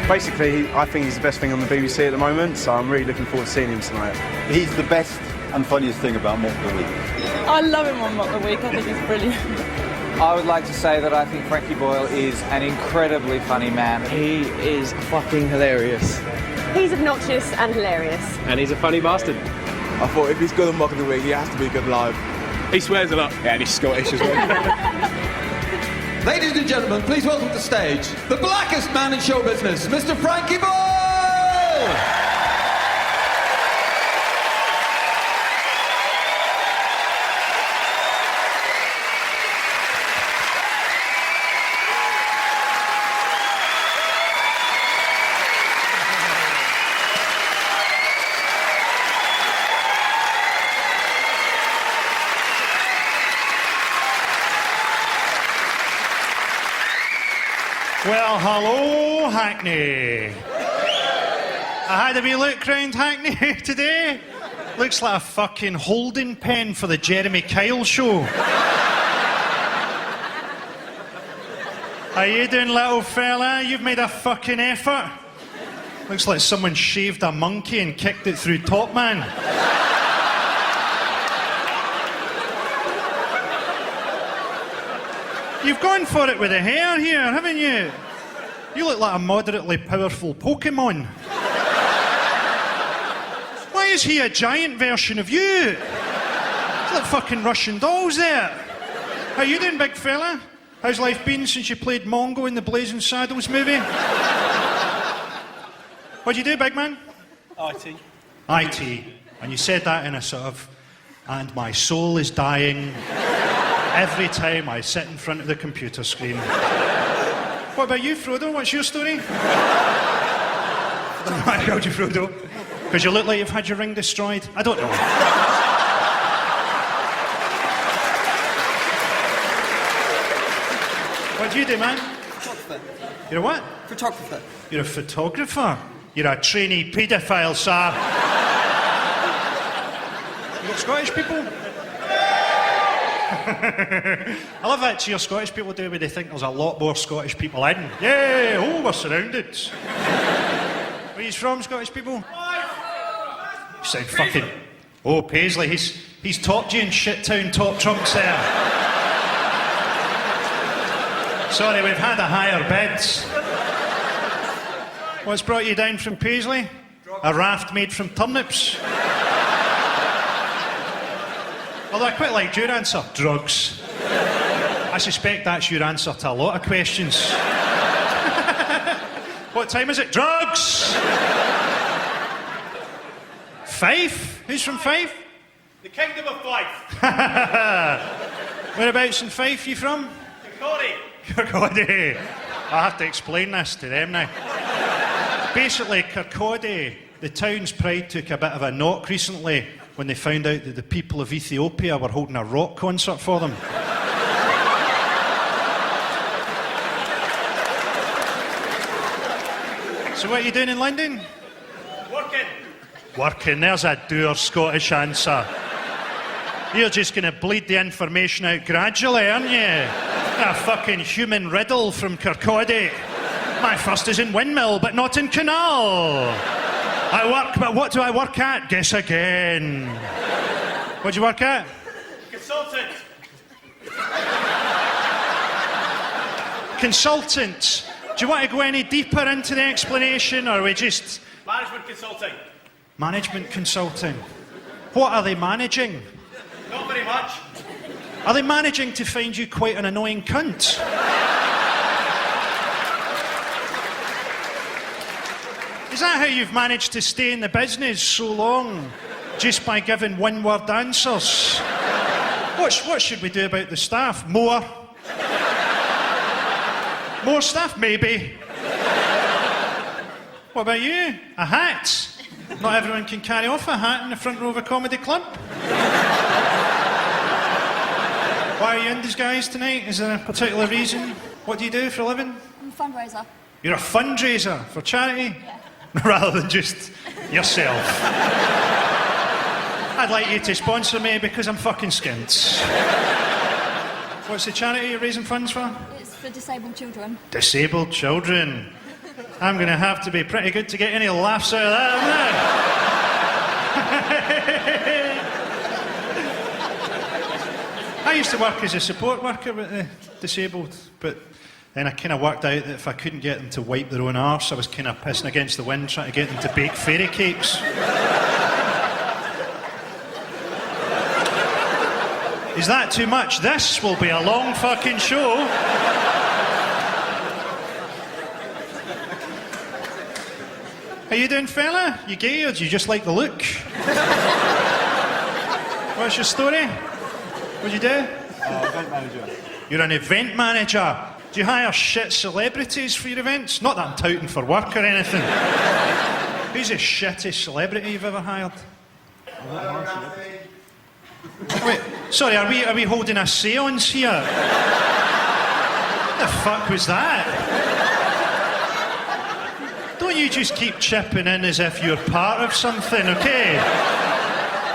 Basically, I think he's the best thing on the BBC at the moment, so I'm really looking forward to seeing him tonight. He's the best and funniest thing about Mock the Week. I love him on Mock the Week. I think he's brilliant. I would like to say that I think Frankie Boyle is an incredibly funny man. He is fucking hilarious. He's obnoxious and hilarious. And he's a funny bastard. I thought if he's good on Mock of the Week, he has to be good live. He swears a lot. Yeah, and he's Scottish as well. Ladies and gentlemen, please welcome to the stage the blackest man in show business, Mr. Frankie Boyle! Well, hello, Hackney. I had a wee look round Hackney today. Looks like a fucking holding pen for the Jeremy Kyle show. How you doing, little fella? You've made a fucking effort. Looks like someone shaved a monkey and kicked it through Top Man. You've gone for it with the hair here, haven't you? You look like a moderately powerful Pokemon. Why is he a giant version of you? It's like fucking Russian dolls there. How you doing, big fella? How's life been since you played Mongo in the Blazing Saddles movie? What'd you do, big man? IT. IT. And you said that in a sort of, and my soul is dying every time I sit in front of the computer screen. What about you, Frodo? What's your story? I called you Frodo. Because you look like you've had your ring destroyed. I don't know. What do you do, man? Photographer. You're a what? Photographer. You're a photographer? You're a trainee paedophile, sir. You got Scottish people? I love that cheer Scottish people do when they think there's a lot more Scottish people in. Yay! Oh, we're surrounded. Where are you from, Scottish people? You sound fucking... Oh, Paisley, he's topped you in shit-town top trunks there. Sorry, we've had a higher bid. What's brought you down from Paisley? A raft made from turnips? Although I quite liked your answer. Drugs. I suspect that's your answer to a lot of questions. What time is it? Drugs! Fife? Who's from Fife? The Kingdom of Fife. Whereabouts in Fife you from? Kirkcaldy. Kirkcaldy. I have to explain this to them now. Basically, Kirkcaldy, the town's pride took a bit of a knock recently when they found out that the people of Ethiopia were holding a rock concert for them. So what are you doing in London? Working. Working, there's a dour Scottish answer. You're just going to bleed the information out gradually, aren't you? A fucking human riddle from Kirkcaldy. My first is in Windmill, but not in Canal. I work, but what do I work at? Guess again. What do you work at? Consultant. Consultant. Do you want to go any deeper into the explanation, or are we just... Management consulting. Management consulting. What are they managing? Not very much. Are they managing to find you quite an annoying cunt? Is that how you've managed to stay in the business so long? Just by giving one-word answers? What should we do about the staff? More? More staff? Maybe. What about you? A hat? Not everyone can carry off a hat in the front row of a comedy club. Why are you in disguise tonight? Is there a particular reason? What do you do for a living? I'm a fundraiser. You're a fundraiser for charity? Yeah. Rather than just yourself. I'd like you to sponsor me because I'm fucking skint. What's the charity you're raising funds for? It's for disabled children. Disabled children. I'm going to have to be pretty good to get any laughs out of that, I used to work as a support worker with the disabled, but then I kind of worked out that if I couldn't get them to wipe their own arse, I was kind of pissing against the wind trying to get them to bake fairy cakes. Is that too much? This will be a long fucking show. How you doing, fella? You gay or do you just like the look? What's your story? What do you do? Event manager. You're an event manager. Do you hire shit celebrities for your events? Not that I'm touting for work or anything. Who's the shittest celebrity you've ever hired? Wait, sorry, are we holding a seance here? What the fuck was that? Don't you just keep chipping in as if you're part of something, okay?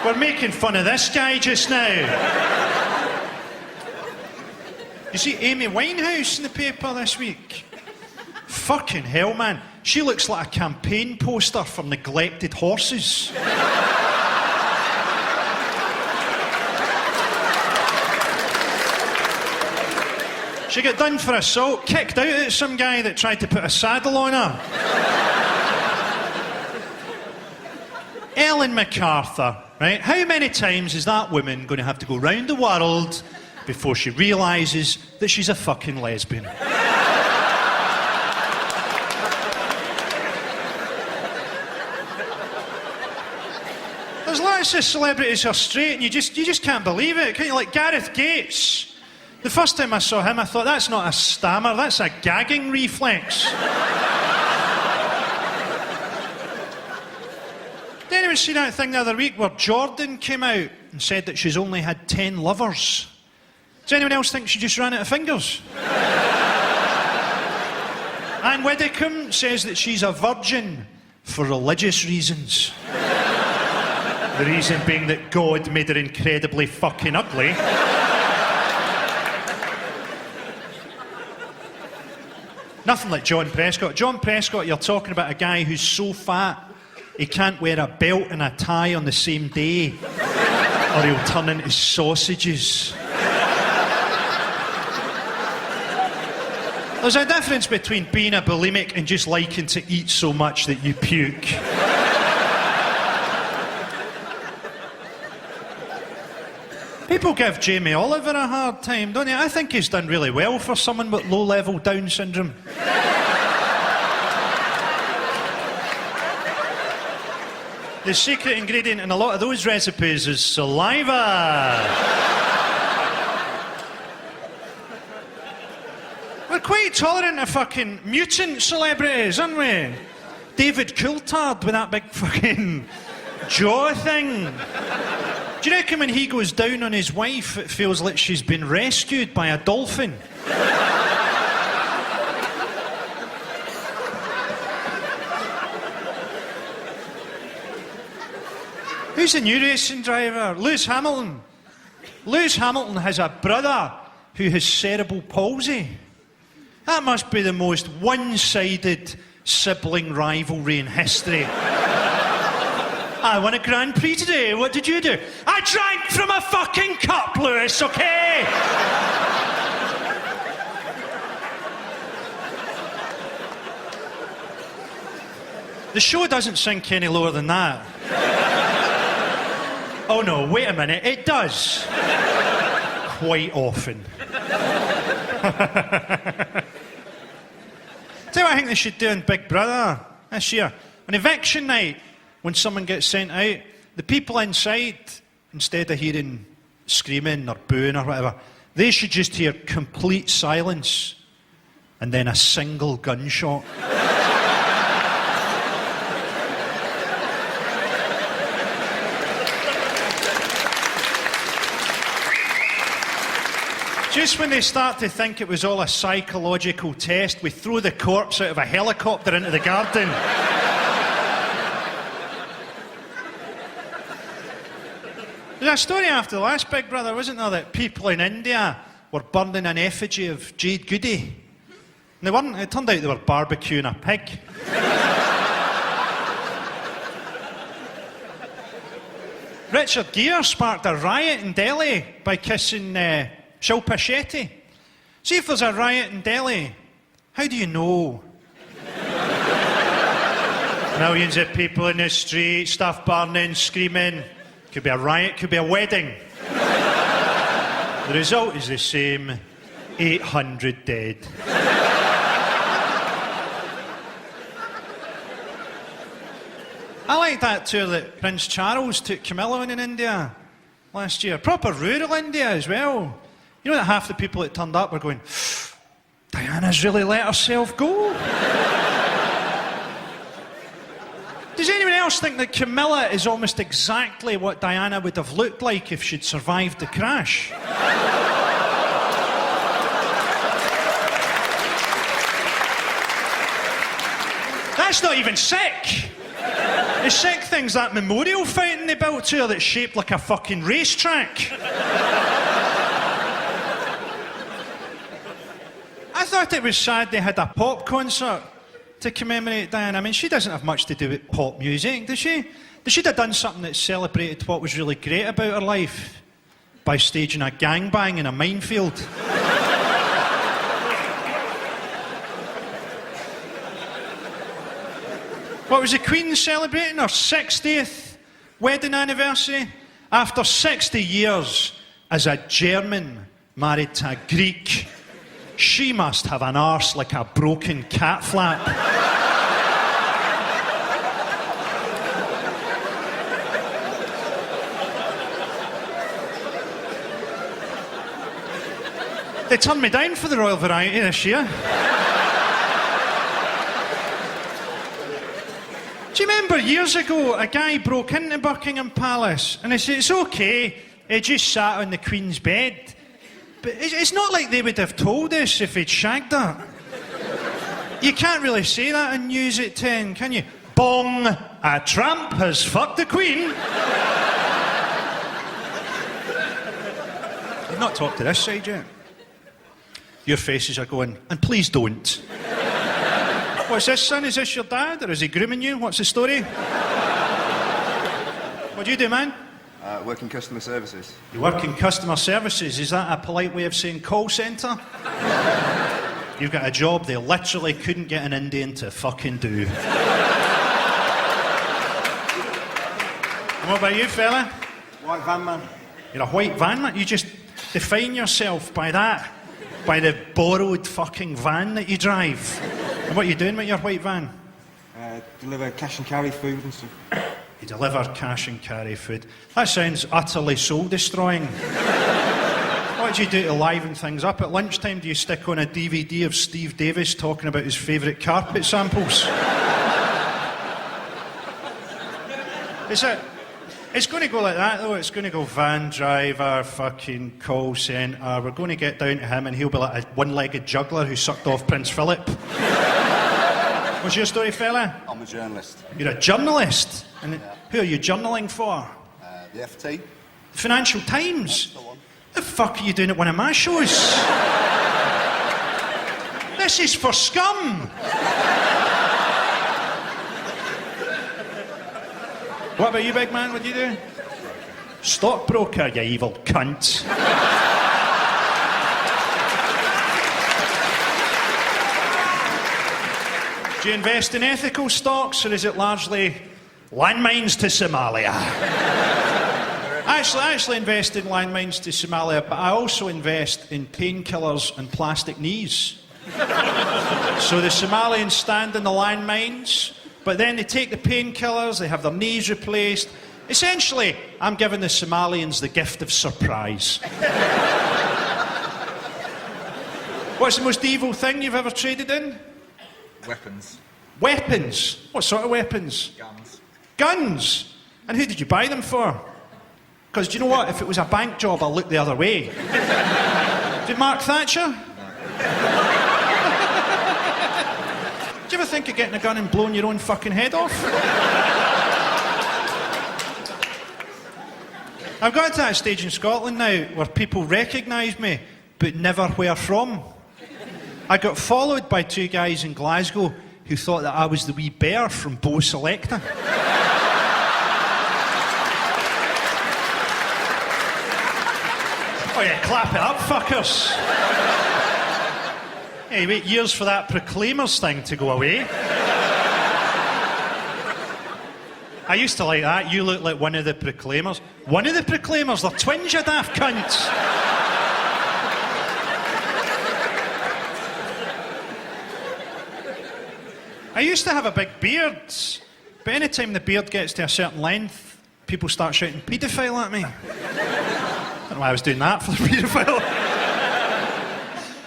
We're making fun of this guy just now. You see Amy Winehouse in the paper this week? Fucking hell, man. She looks like a campaign poster for neglected horses. She got done for assault, kicked out at some guy that tried to put a saddle on her. Ellen MacArthur, right? How many times is that woman going to have to go round the world before she realises that she's a fucking lesbian? There's lots of celebrities who are straight and you just can't believe it, can't you? Like Gareth Gates. The first time I saw him, I thought, that's not a stammer, that's a gagging reflex. Did anyone see that thing the other week where Jordan came out and said that she's only had 10 lovers? Does anyone else think she just ran out of fingers? Anne Widdecombe says that she's a virgin for religious reasons. The reason being that God made her incredibly fucking ugly. Nothing like John Prescott. John Prescott, you're talking about a guy who's so fat he can't wear a belt and a tie on the same day or he'll turn into sausages. There's a difference between being a bulimic and just liking to eat so much that you puke. People give Jamie Oliver a hard time, don't they? I think he's done really well for someone with low-level Down syndrome. The secret ingredient in a lot of those recipes is saliva. We're quite tolerant of fucking mutant celebrities, aren't we? David Coulthard with that big fucking jaw thing. Do you reckon when he goes down on his wife, it feels like she's been rescued by a dolphin? Who's the new racing driver? Lewis Hamilton. Lewis Hamilton has a brother who has cerebral palsy. That must be the most one-sided sibling rivalry in history. I won a Grand Prix today. What did you do? I drank from a fucking cup, Lewis, okay? The show doesn't sink any lower than that. Oh no, wait a minute, it does. Quite often. Tell you what I think they should do in Big Brother this year. On eviction night, when someone gets sent out, the people inside, instead of hearing screaming or booing or whatever, they should just hear complete silence and then a single gunshot. Just when they start to think it was all a psychological test, we throw the corpse out of a helicopter into the garden. There's a story after the last Big Brother, wasn't there, that people in India were burning an effigy of Jade Goody. They weren't. It turned out they were barbecuing a pig. Richard Gere sparked a riot in Delhi by kissing Shilpa Shetty. See, if there's a riot in Delhi, how do you know? Millions of people in the street, stuff burning, screaming. Could be a riot, could be a wedding. The result is the same, 800 dead. I like that tour that Prince Charles took Camilla on in India last year. Proper rural India as well. You know that half the people that turned up were going, Diana's really let herself go. Does anyone else think that Camilla is almost exactly what Diana would have looked like if she'd survived the crash? That's not even sick. The sick thing's that memorial fountain they built to her that's shaped like a fucking racetrack. I thought it was sad they had a pop concert to commemorate Diana. I mean, she doesn't have much to do with pop music, does she? They should have done something that celebrated what was really great about her life by staging a gangbang in a minefield. What was the Queen celebrating? Her 60th wedding anniversary? After 60 years as a German married to a Greek, she must have an arse like a broken cat flap. They turned me down for the Royal Variety this year. Do you remember years ago, a guy broke into Buckingham Palace and he said, it's okay, he just sat on the Queen's bed. But it's not like they would have told us if he'd shagged her. You can't really say that on News at 10, can you? Bong, a tramp has fucked the Queen. You've not talked to this side yet. Your faces are going, and please don't. What's this, son? Is this your dad, or is he grooming you? What's the story? What do you do, man? Work in customer services. You work in customer services. Is that a polite way of saying call centre? You've got a job they literally couldn't get an Indian to fucking do. And what about you, fella? White van man. You're a white van man? You just define yourself by that. By the borrowed fucking van that you drive. And what are you doing with your white van? Deliver cash and carry food and stuff. You deliver cash and carry food. That sounds utterly soul-destroying. What do you do to liven things up? At lunchtime, do you stick on a DVD of Steve Davis talking about his favourite carpet samples? It's going to go like that, though. It's going to go van driver, fucking call centre. We're going to get down to him and he'll be like a one-legged juggler who sucked off Prince Philip. What's your story, fella? I'm a journalist. You're a journalist? And who are you journaling for? The FT. The Financial Times? That's the one. The fuck are you doing at one of my shows? This is for scum! What about you, big man? What do you do? Stockbroker, you evil cunt. Do you invest in ethical stocks, or is it largely landmines to Somalia? I actually invest in landmines to Somalia, but I also invest in painkillers and plastic knees. So the Somalians stand in the landmines, but then they take the painkillers, they have their knees replaced. Essentially, I'm giving the Somalians the gift of surprise. What's the most evil thing you've ever traded in? Weapons. Weapons? What sort of weapons? Guns. Guns? And who did you buy them for? Because do you know what? If it was a bank job, I'll look the other way. Did Mark Thatcher? No. Do you ever think of getting a gun and blowing your own fucking head off? I've got to that stage in Scotland now where people recognise me, but never where from. I got followed by two guys in Glasgow who thought that I was the wee bear from Bo Selecta. Oh yeah, clap it up, fuckers. Hey, wait years for that Proclaimers thing to go away. I used to like that. You look like one of the Proclaimers. One of the Proclaimers? They're twins, you daft cunts. I used to have a big beard, but any time the beard gets to a certain length, people start shouting paedophile at me. I don't know why I was doing that for the paedophile.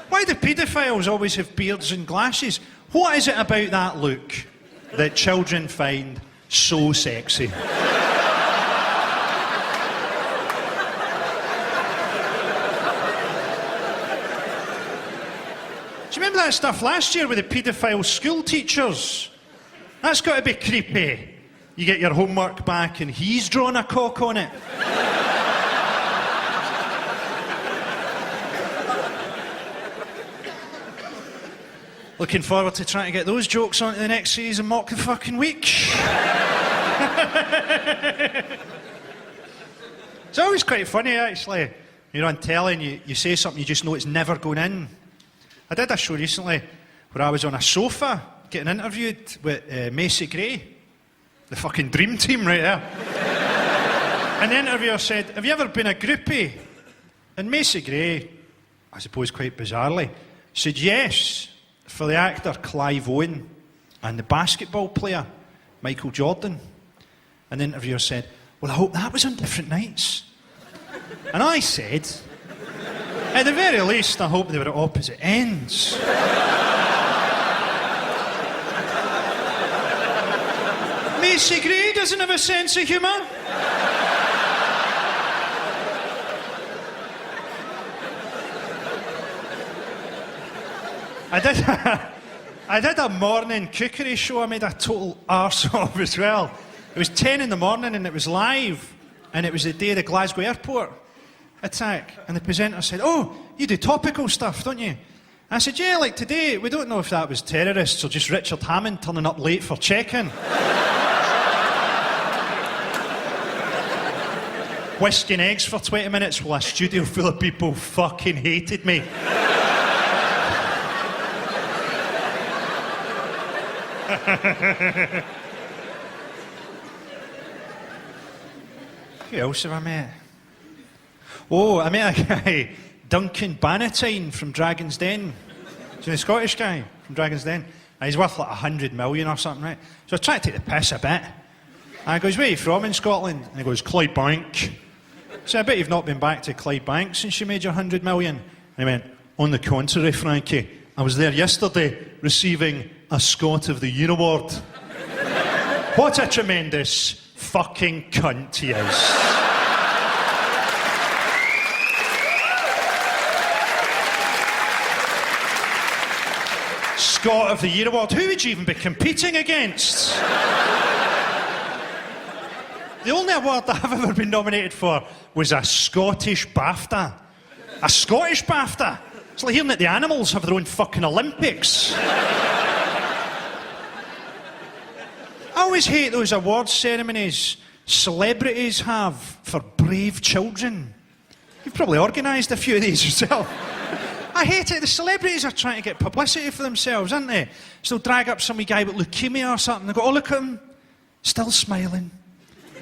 Why do paedophiles always have beards and glasses? What is it about that look that children find so sexy? Do you remember that stuff last year with the paedophile school teachers? That's got to be creepy. You get your homework back and he's drawn a cock on it. Looking forward to trying to get those jokes onto the next series and Mock the fucking Week. It's always quite funny, actually. You're on telly and you say something you just know it's never going in. I did a show recently where I was on a sofa getting interviewed with Macy Gray, the fucking dream team right there. And the interviewer said, "Have you ever been a groupie?" And Macy Gray, I suppose quite bizarrely, said yes, for the actor Clive Owen and the basketball player Michael Jordan. And the interviewer said, "Well, I hope that was on different nights." And I said, "At the very least, I hope they were at opposite ends." Macy Gray doesn't have a sense of humour. I did a morning cookery show I made a total arse of as well. It was 10 in the morning and it was live. And it was the day of the Glasgow airport attack. And the presenter said, "Oh, you do topical stuff, don't you?" I said, "Yeah, like today, we don't know if that was terrorists or just Richard Hammond turning up late for check-in." Whiskey and eggs for 20 minutes while a studio full of people fucking hated me. Who else have I met? Oh, I met a guy, Duncan Bannatyne from Dragon's Den. Do you know the Scottish guy from Dragon's Den? And he's worth like 100 million or something, right? So I tried to take the piss a bit. And I goes, "Where are you from in Scotland?" And he goes, "Clydebank." So I bet you've not been back to Clydebank since you made your 100 million. And he went, "On the contrary, Frankie, I was there yesterday receiving a Scot of the Year award." What a tremendous fucking cunt he is. Scot of the Year award. Who would you even be competing against? The only award I've ever been nominated for was a Scottish BAFTA. A Scottish BAFTA? It's like hearing that the animals have their own fucking Olympics. I always hate those awards ceremonies celebrities have for brave children. You've probably organised a few of these yourself. I hate it. The celebrities are trying to get publicity for themselves, aren't they? So they'll drag up some wee guy with leukemia or something. They go, "Oh, look at him. Still smiling.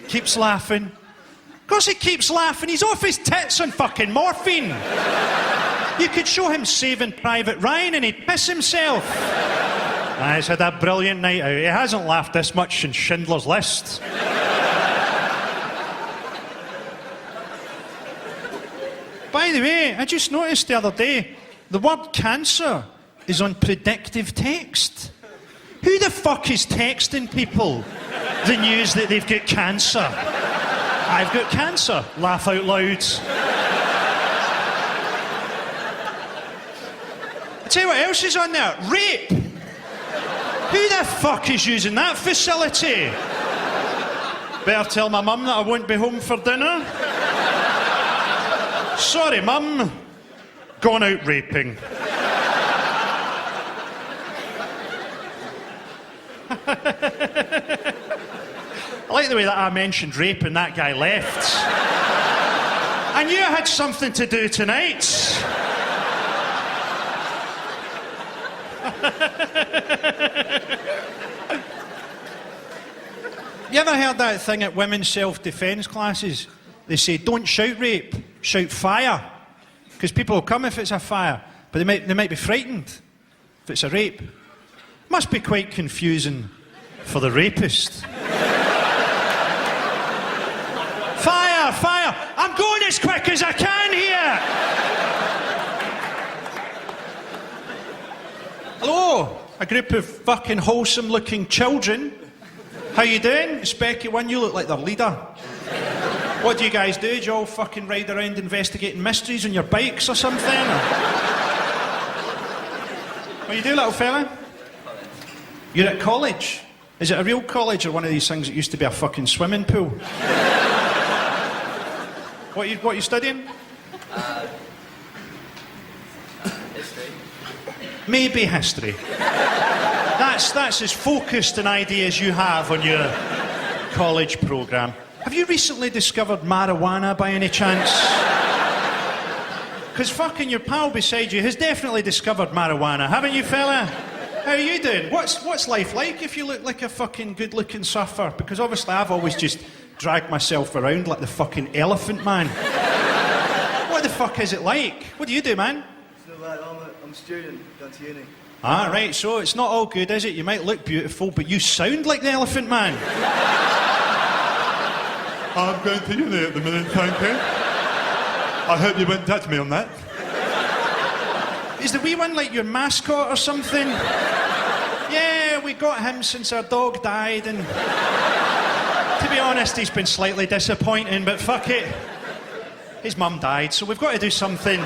Keeps laughing." Of course he keeps laughing. He's off his tits on fucking morphine. You could show him Saving Private Ryan and he'd piss himself. He's had a brilliant night out. He hasn't laughed this much since Schindler's List. By the way, I just noticed the other day, the word cancer is on predictive text. Who the fuck is texting people the news that they've got cancer? I've got cancer. Laugh out loud. I tell you what else is on there. Rape. Who the fuck is using that facility? Better tell my mum that I won't be home for dinner. Sorry, Mum. Gone out raping. I like the way that I mentioned rape and that guy left. I knew I had something to do tonight. You ever heard that thing at women's self-defence classes? They say, don't shout rape, shout fire. Because people will come if it's a fire, but they might be frightened if it's a rape. Must be quite confusing for the rapist. Fire, fire! I'm going as quick as I can here! Hello, a group of fucking wholesome-looking children. How you doing? Specky one, you look like their leader. What do you guys do? Do you all fucking ride around investigating mysteries on your bikes or something? What do you do, little fella? You're at college? Is it a real college or one of these things that used to be a fucking swimming pool? What are you studying? History. Maybe history. That's as focused an idea as you have on your college programme. Have you recently discovered marijuana by any chance? Because fucking your pal beside you has definitely discovered marijuana, haven't you, fella? How are you doing? What's life like if you look like a fucking good-looking surfer? Because obviously I've always just dragged myself around like the fucking elephant man. What the fuck is it like? What do you do, man? So, I'm a student, going to uni. Ah, right, so it's not all good, is it? You might look beautiful, but you sound like the elephant man. I'm going to uni at the minute, thank you. I hope you won't touch me on that. Is the wee one like your mascot or something? Yeah, we got him since our dog died, and to be honest, he's been slightly disappointing, but fuck it. His mum died, so we've got to do something.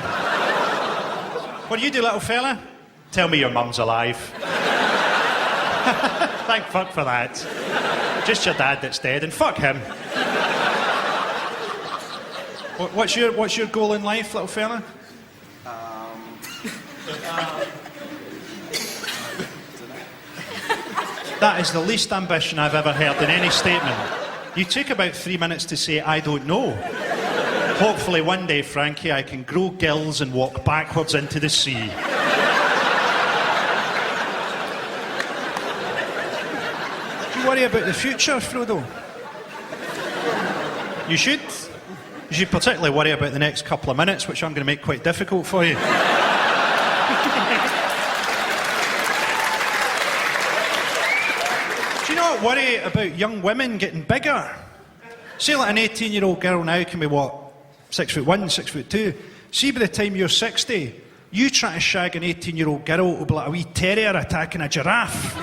What do you do, little fella? Tell me your mum's alive. Thank fuck for that. Just your dad that's dead, and fuck him. What's your goal in life, little fella? That is the least ambition I've ever heard in any statement. You took about 3 minutes to say, I don't know. Hopefully one day, Frankie, I can grow gills and walk backwards into the sea. Do you worry about the future, Frodo? You should. You should particularly worry about the next couple of minutes, which I'm going to make quite difficult for you. Do you not worry about young women getting bigger? Say like an 18-year-old girl now can be, what, 6'1", 6'2". See, by the time you're 60, you try to shag an 18-year-old girl, it'll be like a wee terrier attacking a giraffe.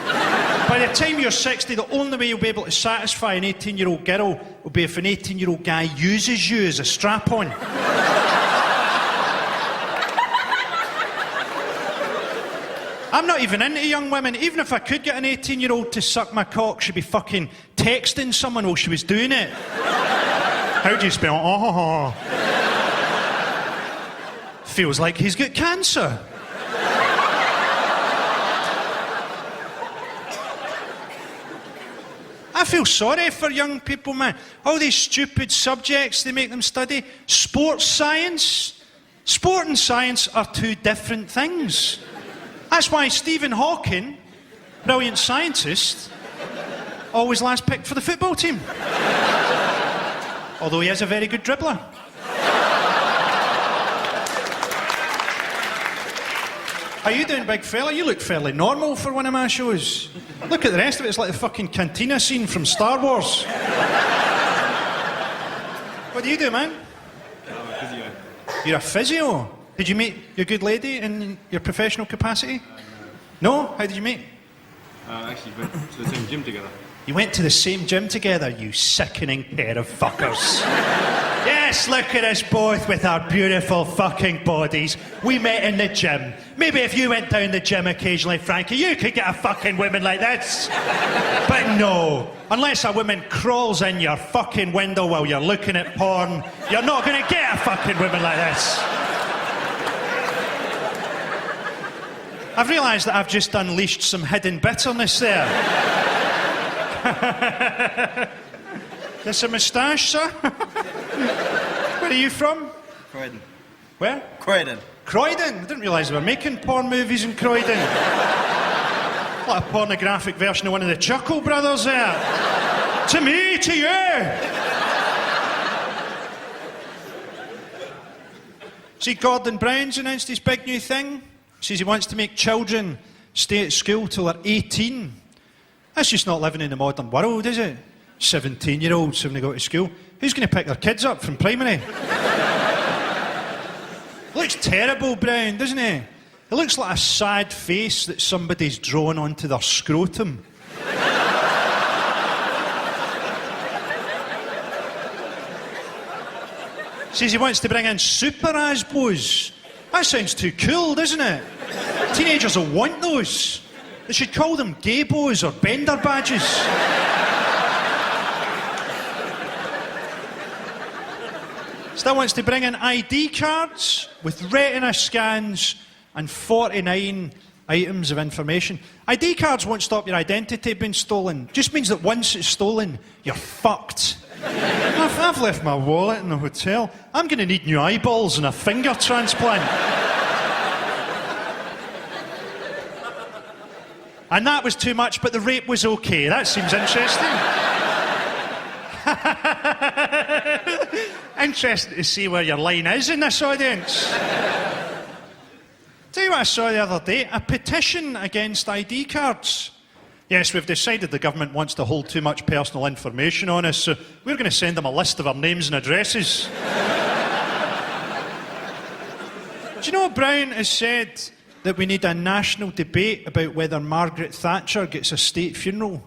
By the time you're 60, the only way you'll be able to satisfy an 18-year-old girl will be if an 18-year-old guy uses you as a strap-on. I'm not even into young women. Even if I could get an 18-year-old to suck my cock, she'd be fucking texting someone while she was doing it. How do you spell oh? Feels like he's got cancer. I feel sorry for young people, man. All these stupid subjects they make them study. Sports science. Sport and science are two different things. That's why Stephen Hawking, brilliant scientist, always last picked for the football team. Although he is a very good dribbler. How you doing, big fella? You look fairly normal for one of my shows. Look at the rest of it, it's like the fucking cantina scene from Star Wars. What do you do, man? I'm a physio. You're a physio? Did you meet your good lady in your professional capacity? No? How did you meet? Actually went to the same gym together. You went to the same gym together, you sickening pair of fuckers. Yes, look at us both with our beautiful fucking bodies. We met in the gym. Maybe if you went down the gym occasionally, Frankie, you could get a fucking woman like this. But no, unless a woman crawls in your fucking window while you're looking at porn, you're not going to get a fucking woman like this. I've realised that I've just unleashed some hidden bitterness there. This a moustache, sir? Where are you from? Croydon. Where? Croydon. Croydon? I didn't realise they were making porn movies in Croydon. Like a pornographic version of one of the Chuckle Brothers there. To me, to you. See, Gordon Brown's announced his big new thing. Says he wants to make children stay at school till they're 18. That's just not living in the modern world, is it? 17-year-olds having to go to school. Who's going to pick their kids up from primary? Looks terrible, Brown, doesn't he? It looks like a sad face that somebody's drawn onto their scrotum. Says he wants to bring in super asbos. That sounds too cool, doesn't it? Teenagers will want those. They should call them gaybos or bender badges. Still wants to bring in ID cards with retina scans and 49 items of information. ID cards won't stop your identity being stolen. Just means that once it's stolen, you're fucked. I've left my wallet in the hotel. I'm going to need new eyeballs and a finger transplant. And that was too much, but the rape was okay. That seems interesting. Interesting to see where your line is in this audience. Tell you what I saw the other day, a petition against ID cards. Yes, we've decided the government wants to hold too much personal information on us, so we're going to send them a list of our names and addresses. Do you know Brown has said that we need a national debate about whether Margaret Thatcher gets a state funeral?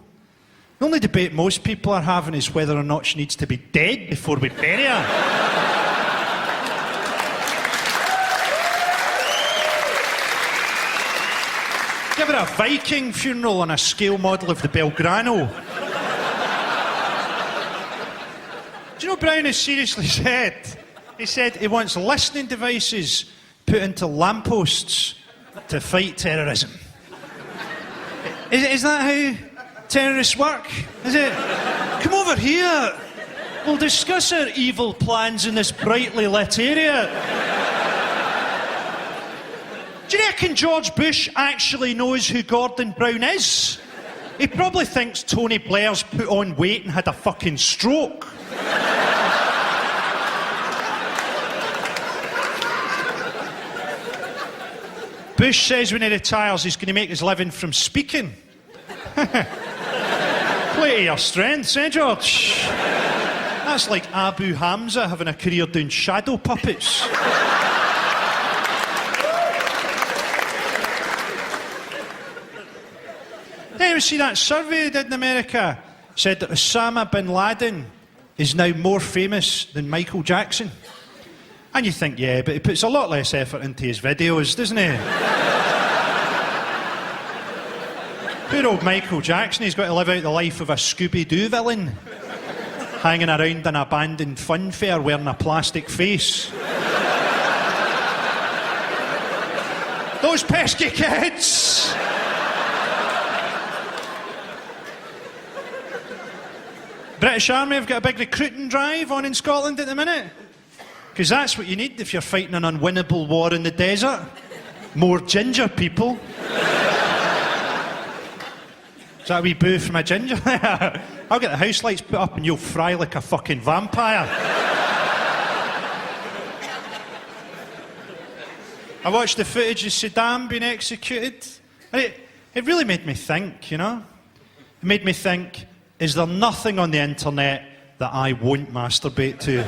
The only debate most people are having is whether or not she needs to be dead before we bury her. Give her a Viking funeral on a scale model of the Belgrano. Do you know Brown has seriously said? He said he wants listening devices put into lampposts to fight terrorism. Is that how terrorists work? Is it? Come over here. We'll discuss our evil plans in this brightly lit area. Do you reckon George Bush actually knows who Gordon Brown is? He probably thinks Tony Blair's put on weight and had a fucking stroke. Bush says when he retires he's going to make his living from speaking. Play to your strengths, eh, George? That's like Abu Hamza having a career doing shadow puppets. Did you see that survey they did in America? Said that Osama bin Laden is now more famous than Michael Jackson. And you think, yeah, but he puts a lot less effort into his videos, doesn't he? Poor old Michael Jackson, he's got to live out the life of a Scooby-Doo villain, hanging around an abandoned fun fair wearing a plastic face. Those pesky kids! British Army have got a big recruiting drive on in Scotland at the minute. Because that's what you need if you're fighting an unwinnable war in the desert. More ginger people. Is that a wee boo from a ginger? I'll get the house lights put up and you'll fry like a fucking vampire. I watched the footage of Saddam being executed. And it really made me think, you know? It made me think, is there nothing on the internet that I won't masturbate to?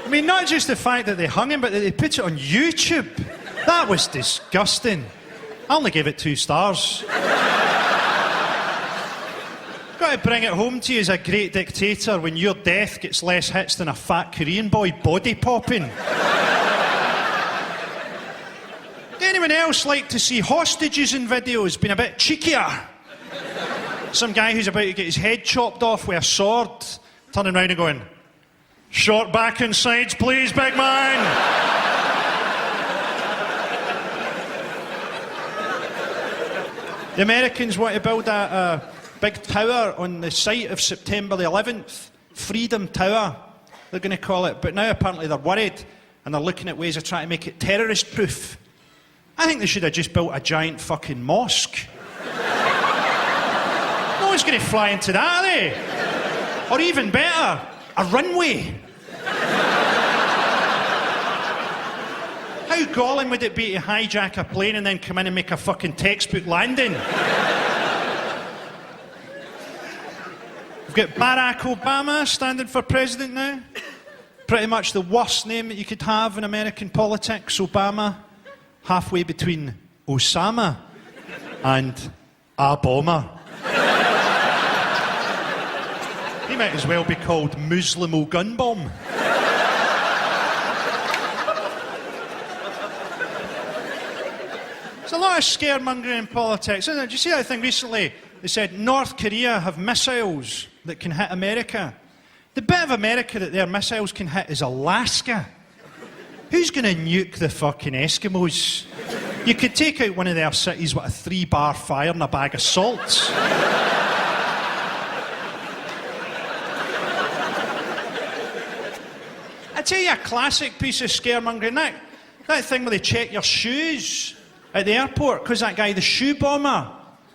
I mean, not just the fact that they hung him, but that they put it on YouTube. That was disgusting. I only gave it 2 stars. Got to bring it home to you as a great dictator when your death gets less hits than a fat Korean boy body popping. Anyone else like to see hostages in videos being a bit cheekier? Some guy who's about to get his head chopped off with a sword, turning around and going, "Short back and sides, please, big man." The Americans want to build a big tower on the site of September the 11th. Freedom Tower, they're going to call it. But now apparently they're worried and they're looking at ways of trying to make it terrorist-proof. I think they should have just built a giant fucking mosque. No one's going to fly into that, are they? Or even better, a runway. How galling would it be to hijack a plane and then come in and make a fucking textbook landing? We've got Barack Obama standing for president now. Pretty much the worst name that you could have in American politics, Obama. Halfway between Osama and Aboma. He might as well be called Muslimo Gunbomb. There's a lot of scaremongering in politics, isn't it? Did you see that thing recently? They said North Korea have missiles that can hit America. The bit of America that their missiles can hit is Alaska. Who's going to nuke the fucking Eskimos? You could take out one of their cities with a 3-bar fire and a bag of salt. I tell you a classic piece of scaremongering. That thing where they check your shoes at the airport, because that guy, the shoe bomber,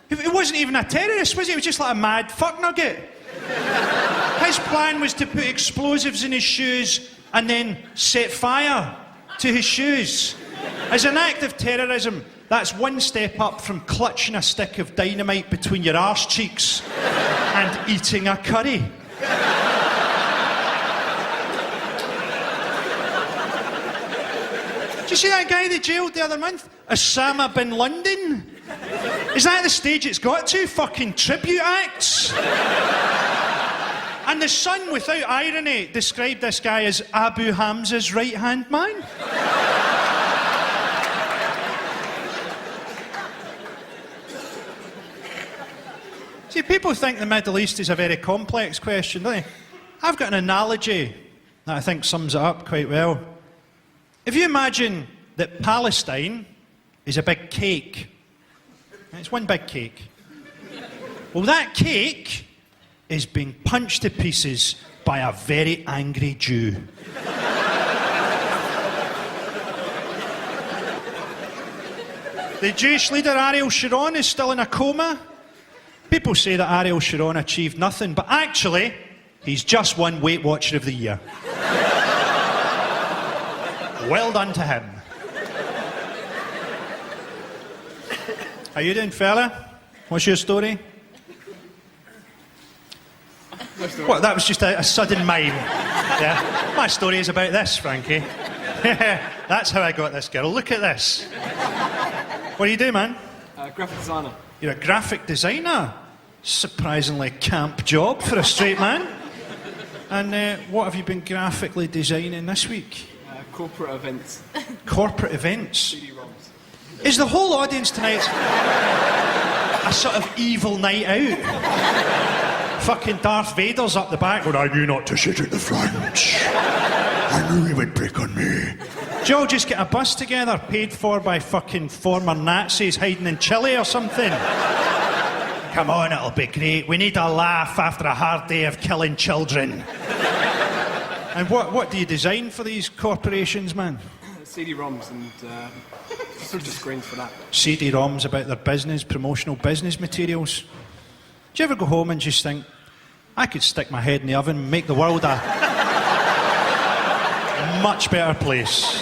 he wasn't even a terrorist, was he? He was just like a mad fucknugget. His plan was to put explosives in his shoes and then set fire to his shoes. As an act of terrorism, that's one step up from clutching a stick of dynamite between your arse cheeks and eating a curry. Did you see that guy they jailed the other month? Osama bin Laden? Is that the stage it's got to? Fucking tribute acts? And the Sun, without irony, described this guy as Abu Hamza's right-hand man. See, people think the Middle East is a very complex question, don't they? I've got an analogy that I think sums it up quite well. If you imagine that Palestine is a big cake, it's one big cake. Well, that cake is being punched to pieces by a very angry Jew. The Jewish leader Ariel Sharon is still in a coma. People say that Ariel Sharon achieved nothing, but actually, he's just won Weight Watcher of the Year. Well done to him. How you doing, fella? What's your story? What, that was just a sudden mime. Yeah. My story is about this, Frankie. That's how I got this girl. Look at this. What do you do, man? Graphic designer. You're a graphic designer? Surprisingly camp job for a straight man. And what have you been graphically designing this week? Corporate events. Corporate events? CD-ROMs. Is the whole audience tonight a sort of evil night out? Fucking Darth Vader's up the back going, I knew not to sit at the front. I knew he would pick on me. Do you all just get a bus together paid for by fucking former Nazis hiding in Chile or something? Come on, it'll be great. We need a laugh after a hard day of killing children. And what do you design for these corporations, man? CD-ROMs and filter screens for that. CD-ROMs about their business, promotional business materials. Do you ever go home and just think, I could stick my head in the oven and make the world a much better place?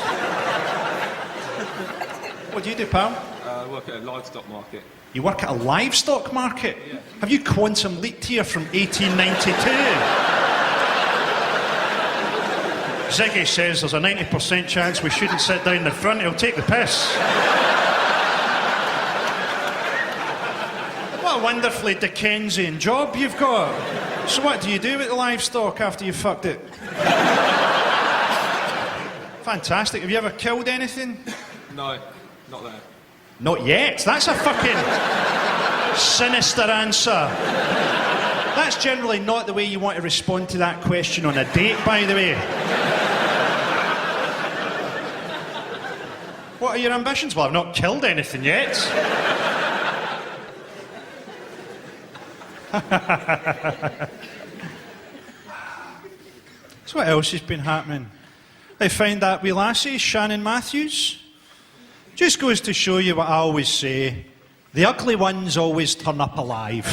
What do you do, pal? I work at a livestock market. You work at a livestock market? Yeah. Have you quantum leaped here from 1892? Ziggy says there's a 90% chance we shouldn't sit down in the front, he'll take the piss. What a wonderfully Dickensian job you've got. So what do you do with the livestock after you've fucked it? Fantastic. Have you ever killed anything? No, not there. Not yet. That's a fucking sinister answer. That's generally not the way you want to respond to that question on a date, by the way. What are your ambitions? Well, I've not killed anything yet. So what else has been happening? I found that wee lassie, Shannon Matthews. Just goes to show you what I always say. The ugly ones always turn up alive.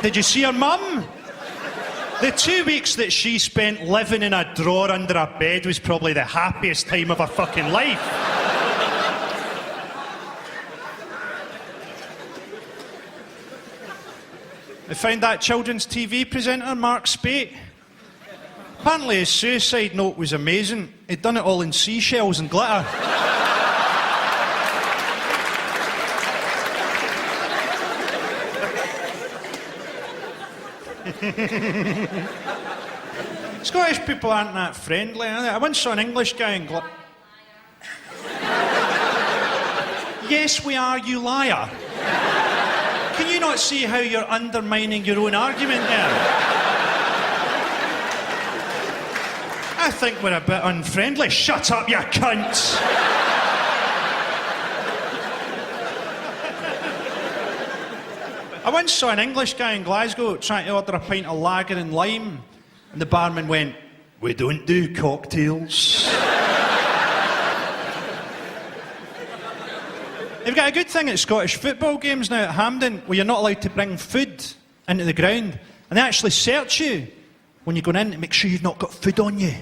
Did you see her mum? The 2 weeks that she spent living in a drawer under a bed was probably the happiest time of her fucking life. I found that children's TV presenter, Mark Spate. Apparently his suicide note was amazing. He'd done it all in seashells and glitter. Scottish people aren't that friendly, are they? I once saw an English guy in Yes, we are, you liar. Can you not see how you're undermining your own argument there? I think we're a bit unfriendly. Shut up, you cunts! I once saw an English guy in Glasgow trying to order a pint of lager and lime, and the barman went, "We don't do cocktails." They've got a good thing at Scottish football games now at Hampden, where you're not allowed to bring food into the ground, and they actually search you when you're going in to make sure you've not got food on you.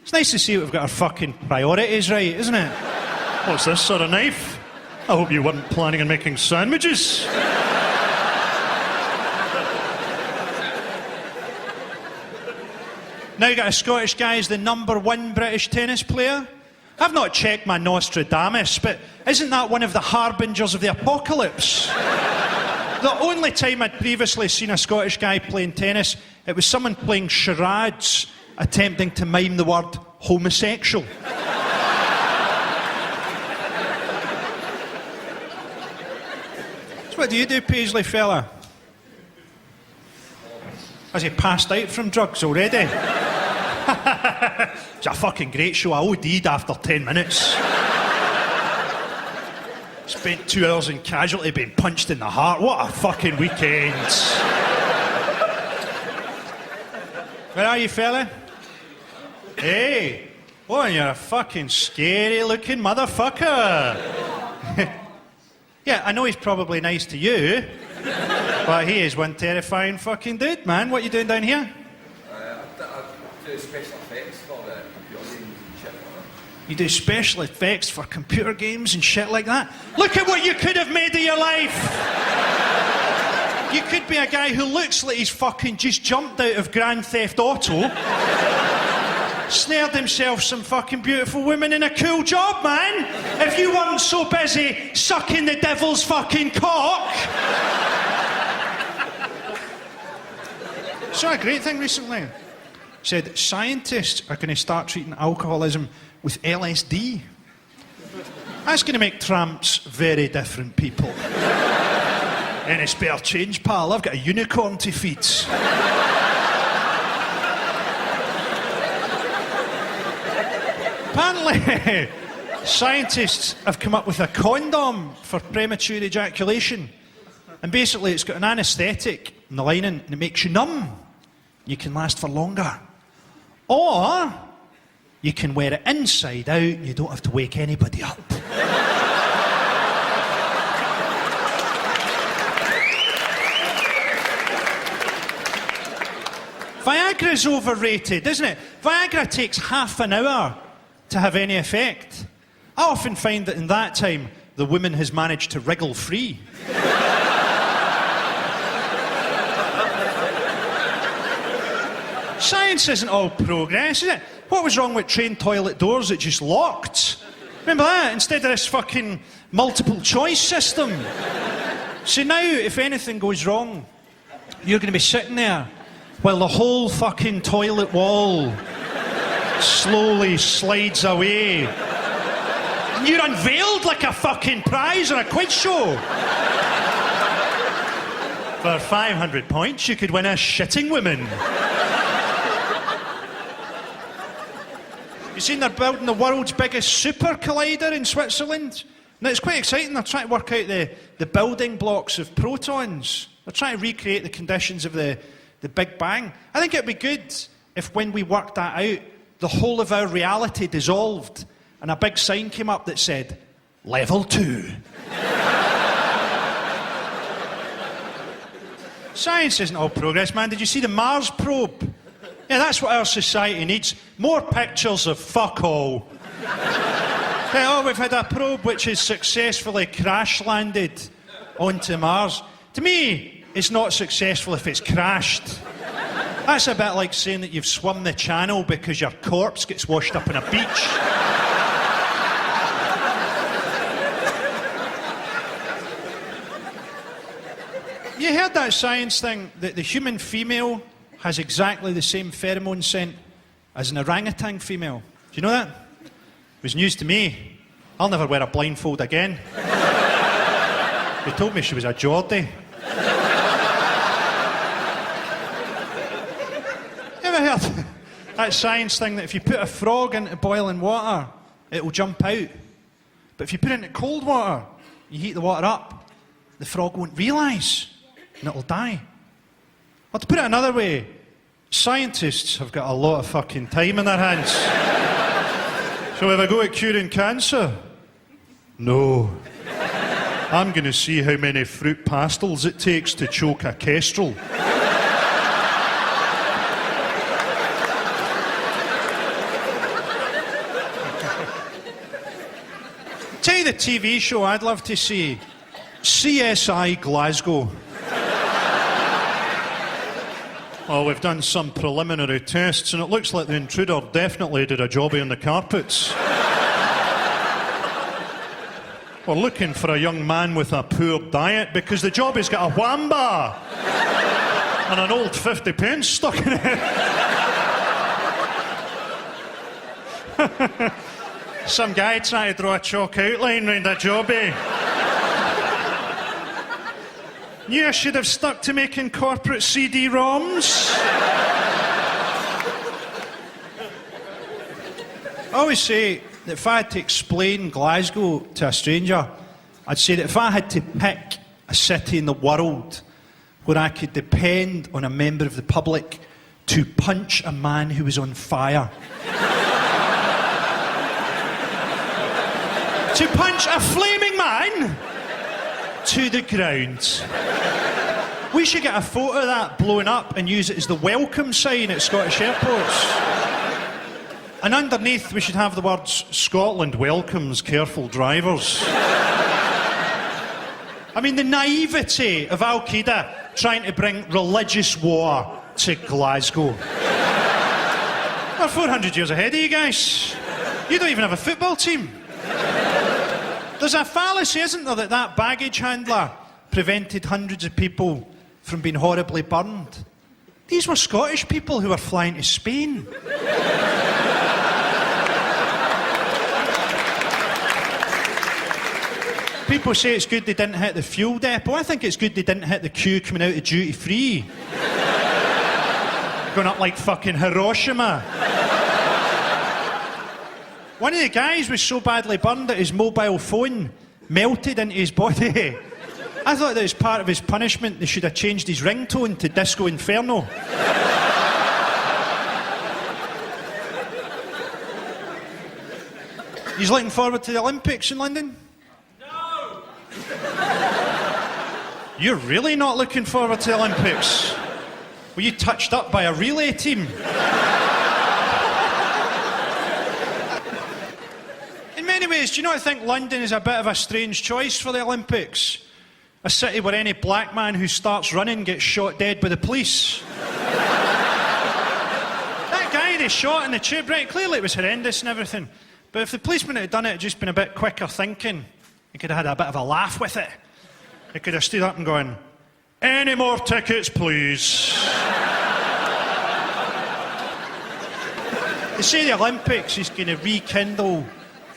It's nice to see we've got our fucking priorities right, isn't it? What's this sort of knife? I hope you weren't planning on making sandwiches. Now you got a Scottish guy as the #1 British tennis player. I've not checked my Nostradamus, but isn't that one of the harbingers of the apocalypse? The only time I'd previously seen a Scottish guy playing tennis, it was someone playing charades, attempting to mime the word homosexual. So what do you do, Paisley fella? Has he passed out from drugs already? It's a fucking great show. I OD'd after 10 minutes. Spent 2 hours in casualty being punched in the heart. What a fucking weekend. Where are you, fella? Hey. Oh, you're a fucking scary looking motherfucker. Yeah, I know he's probably nice to you, but he is one terrifying fucking dude, man. What are you doing down here? I do special effects for the computer games and shit like that. You do special effects for computer games and shit like that? Look at what you could have made of your life! You could be a guy who looks like he's fucking just jumped out of Grand Theft Auto, snared himself some fucking beautiful women in a cool job, man! If you weren't so busy sucking the devil's fucking cock! Saw a great thing recently. Said scientists are going to start treating alcoholism with LSD. That's going to make tramps very different people. Any spare change, pal? I've got a unicorn to feed. Apparently, scientists have come up with a condom for premature ejaculation. And basically, it's got an anaesthetic in the lining and it makes you numb. You can last for longer. Or you can wear it inside out and you don't have to wake anybody up. Viagra's overrated, isn't it? Viagra takes half an hour to have any effect. I often find that in that time, the woman has managed to wriggle free. Science isn't all progress, is it? What was wrong with train toilet doors that just locked? Remember that? Instead of this fucking multiple choice system. So now, if anything goes wrong, you're going to be sitting there while the whole fucking toilet wall slowly slides away. And you're unveiled like a fucking prize on a quiz show. For 500 points, you could win a shitting woman. You seen they're building the world's biggest super collider in Switzerland? Now, it's quite exciting. They're trying to work out the building blocks of protons. They're trying to recreate the conditions of the Big Bang. I think it'd be good if when we worked that out, the whole of our reality dissolved and a big sign came up that said, Level 2. Science isn't all progress, man. Did you see the Mars probe? Yeah, that's what our society needs. More pictures of fuck all. Okay, oh, we've had a probe which has successfully crash-landed onto Mars. To me, it's not successful if it's crashed. That's a bit like saying that you've swum the channel because your corpse gets washed up on a beach. You heard that science thing, that the human female has exactly the same pheromone scent as an orangutan female. Do you know that? It was news to me. I'll never wear a blindfold again. They told me she was a Geordie. Ever heard that science thing that if you put a frog into boiling water, it'll jump out? But if you put it into cold water, you heat the water up, the frog won't realise, and it'll die. Or to put it another way, scientists have got a lot of fucking time in their hands. So if I go at curing cancer? No. I'm going to see how many fruit pastels it takes to choke a kestrel. Tell you the TV show I'd love to see. CSI Glasgow. Well, we've done some preliminary tests and it looks like the intruder definitely did a jobby on the carpets. We're looking for a young man with a poor diet because the jobby's got a whamba and an old 50 pence stuck in it. Some guy trying to draw a chalk outline round a jobby. Knew I should have stuck to making corporate CD-ROMs. I always say that if I had to explain Glasgow to a stranger, I'd say that if I had to pick a city in the world where I could depend on a member of the public to punch a man who was on fire. To punch a flaming man to the ground. We should get a photo of that blown up and use it as the welcome sign at Scottish airports. And underneath we should have the words, Scotland welcomes careful drivers. I mean, the naivety of Al-Qaeda trying to bring religious war to Glasgow. We're 400 years ahead of you guys. You don't even have a football team. There's a fallacy, isn't there, that baggage handler prevented hundreds of people from being horribly burned. These were Scottish people who were flying to Spain. People say it's good they didn't hit the fuel depot. I think it's good they didn't hit the queue coming out of duty free. Going up like fucking Hiroshima. One of the guys was so badly burned that his mobile phone melted into his body. I thought that as part of his punishment they should have changed his ringtone to Disco Inferno. He's looking forward to the Olympics in London? No! You're really not looking forward to the Olympics? Were you touched up by a relay team? In many ways, do you not think London is a bit of a strange choice for the Olympics? A city where any black man who starts running gets shot dead by the police. That guy they shot in the tube, right, clearly it was horrendous and everything. But if the policeman had done it, just been a bit quicker thinking, he could have had a bit of a laugh with it. He could have stood up and gone, "Any more tickets, please?" They say the Olympics is going to rekindle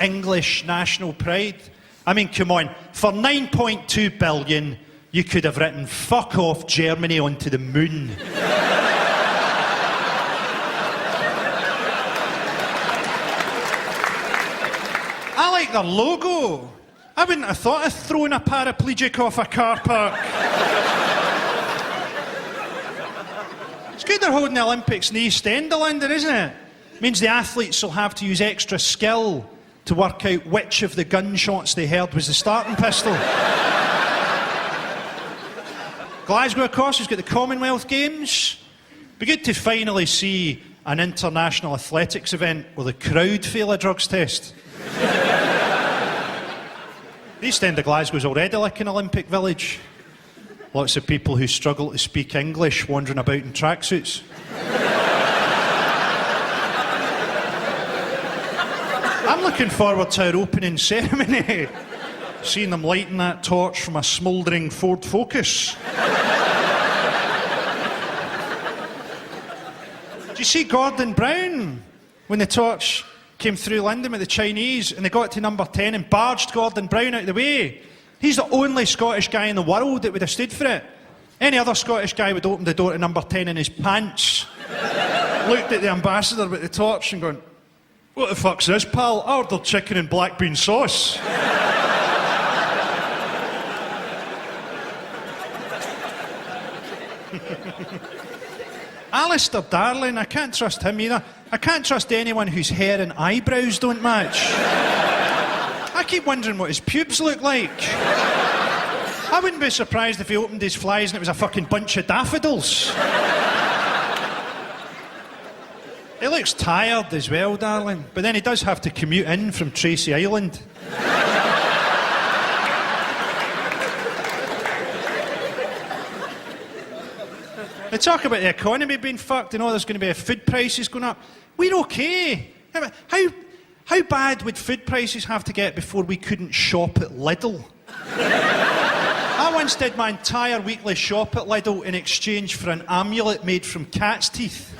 English national pride. I mean, come on, for 9.2 billion, you could have written "fuck off Germany" onto the moon. like their logo. I wouldn't have thought of throwing a paraplegic off a car park. It's good they're holding the Olympics in the East End of London, isn't it? Means the athletes will have to use extra skill to work out which of the gunshots they heard was the starting pistol. Glasgow, of course, has got the Commonwealth Games. Be good to finally see an international athletics event where the crowd fail a drugs test. The East End of Glasgow is already like an Olympic village. Lots of people who struggle to speak English wandering about in tracksuits. I'm looking forward to our opening ceremony. Seeing them lighting that torch from a smouldering Ford Focus. Did you see Gordon Brown when the torch came through London with the Chinese and they got to number 10 and barged Gordon Brown out of the way? He's the only Scottish guy in the world that would have stood for it. Any other Scottish guy would open the door to number 10 in his pants, looked at the ambassador with the torch and gone, "What the fuck's this, pal? I ordered chicken and black bean sauce." Alistair Darling, I can't trust him either. I can't trust anyone whose hair and eyebrows don't match. I keep wondering what his pubes look like. I wouldn't be surprised if he opened his flies and it was a fucking bunch of daffodils. He looks tired as well, darling, but then he does have to commute in from Tracy Island. They talk about the economy being fucked and there's going to be food prices going up. We're okay. How bad would food prices have to get before we couldn't shop at Lidl? I once did my entire weekly shop at Lidl in exchange for an amulet made from cat's teeth.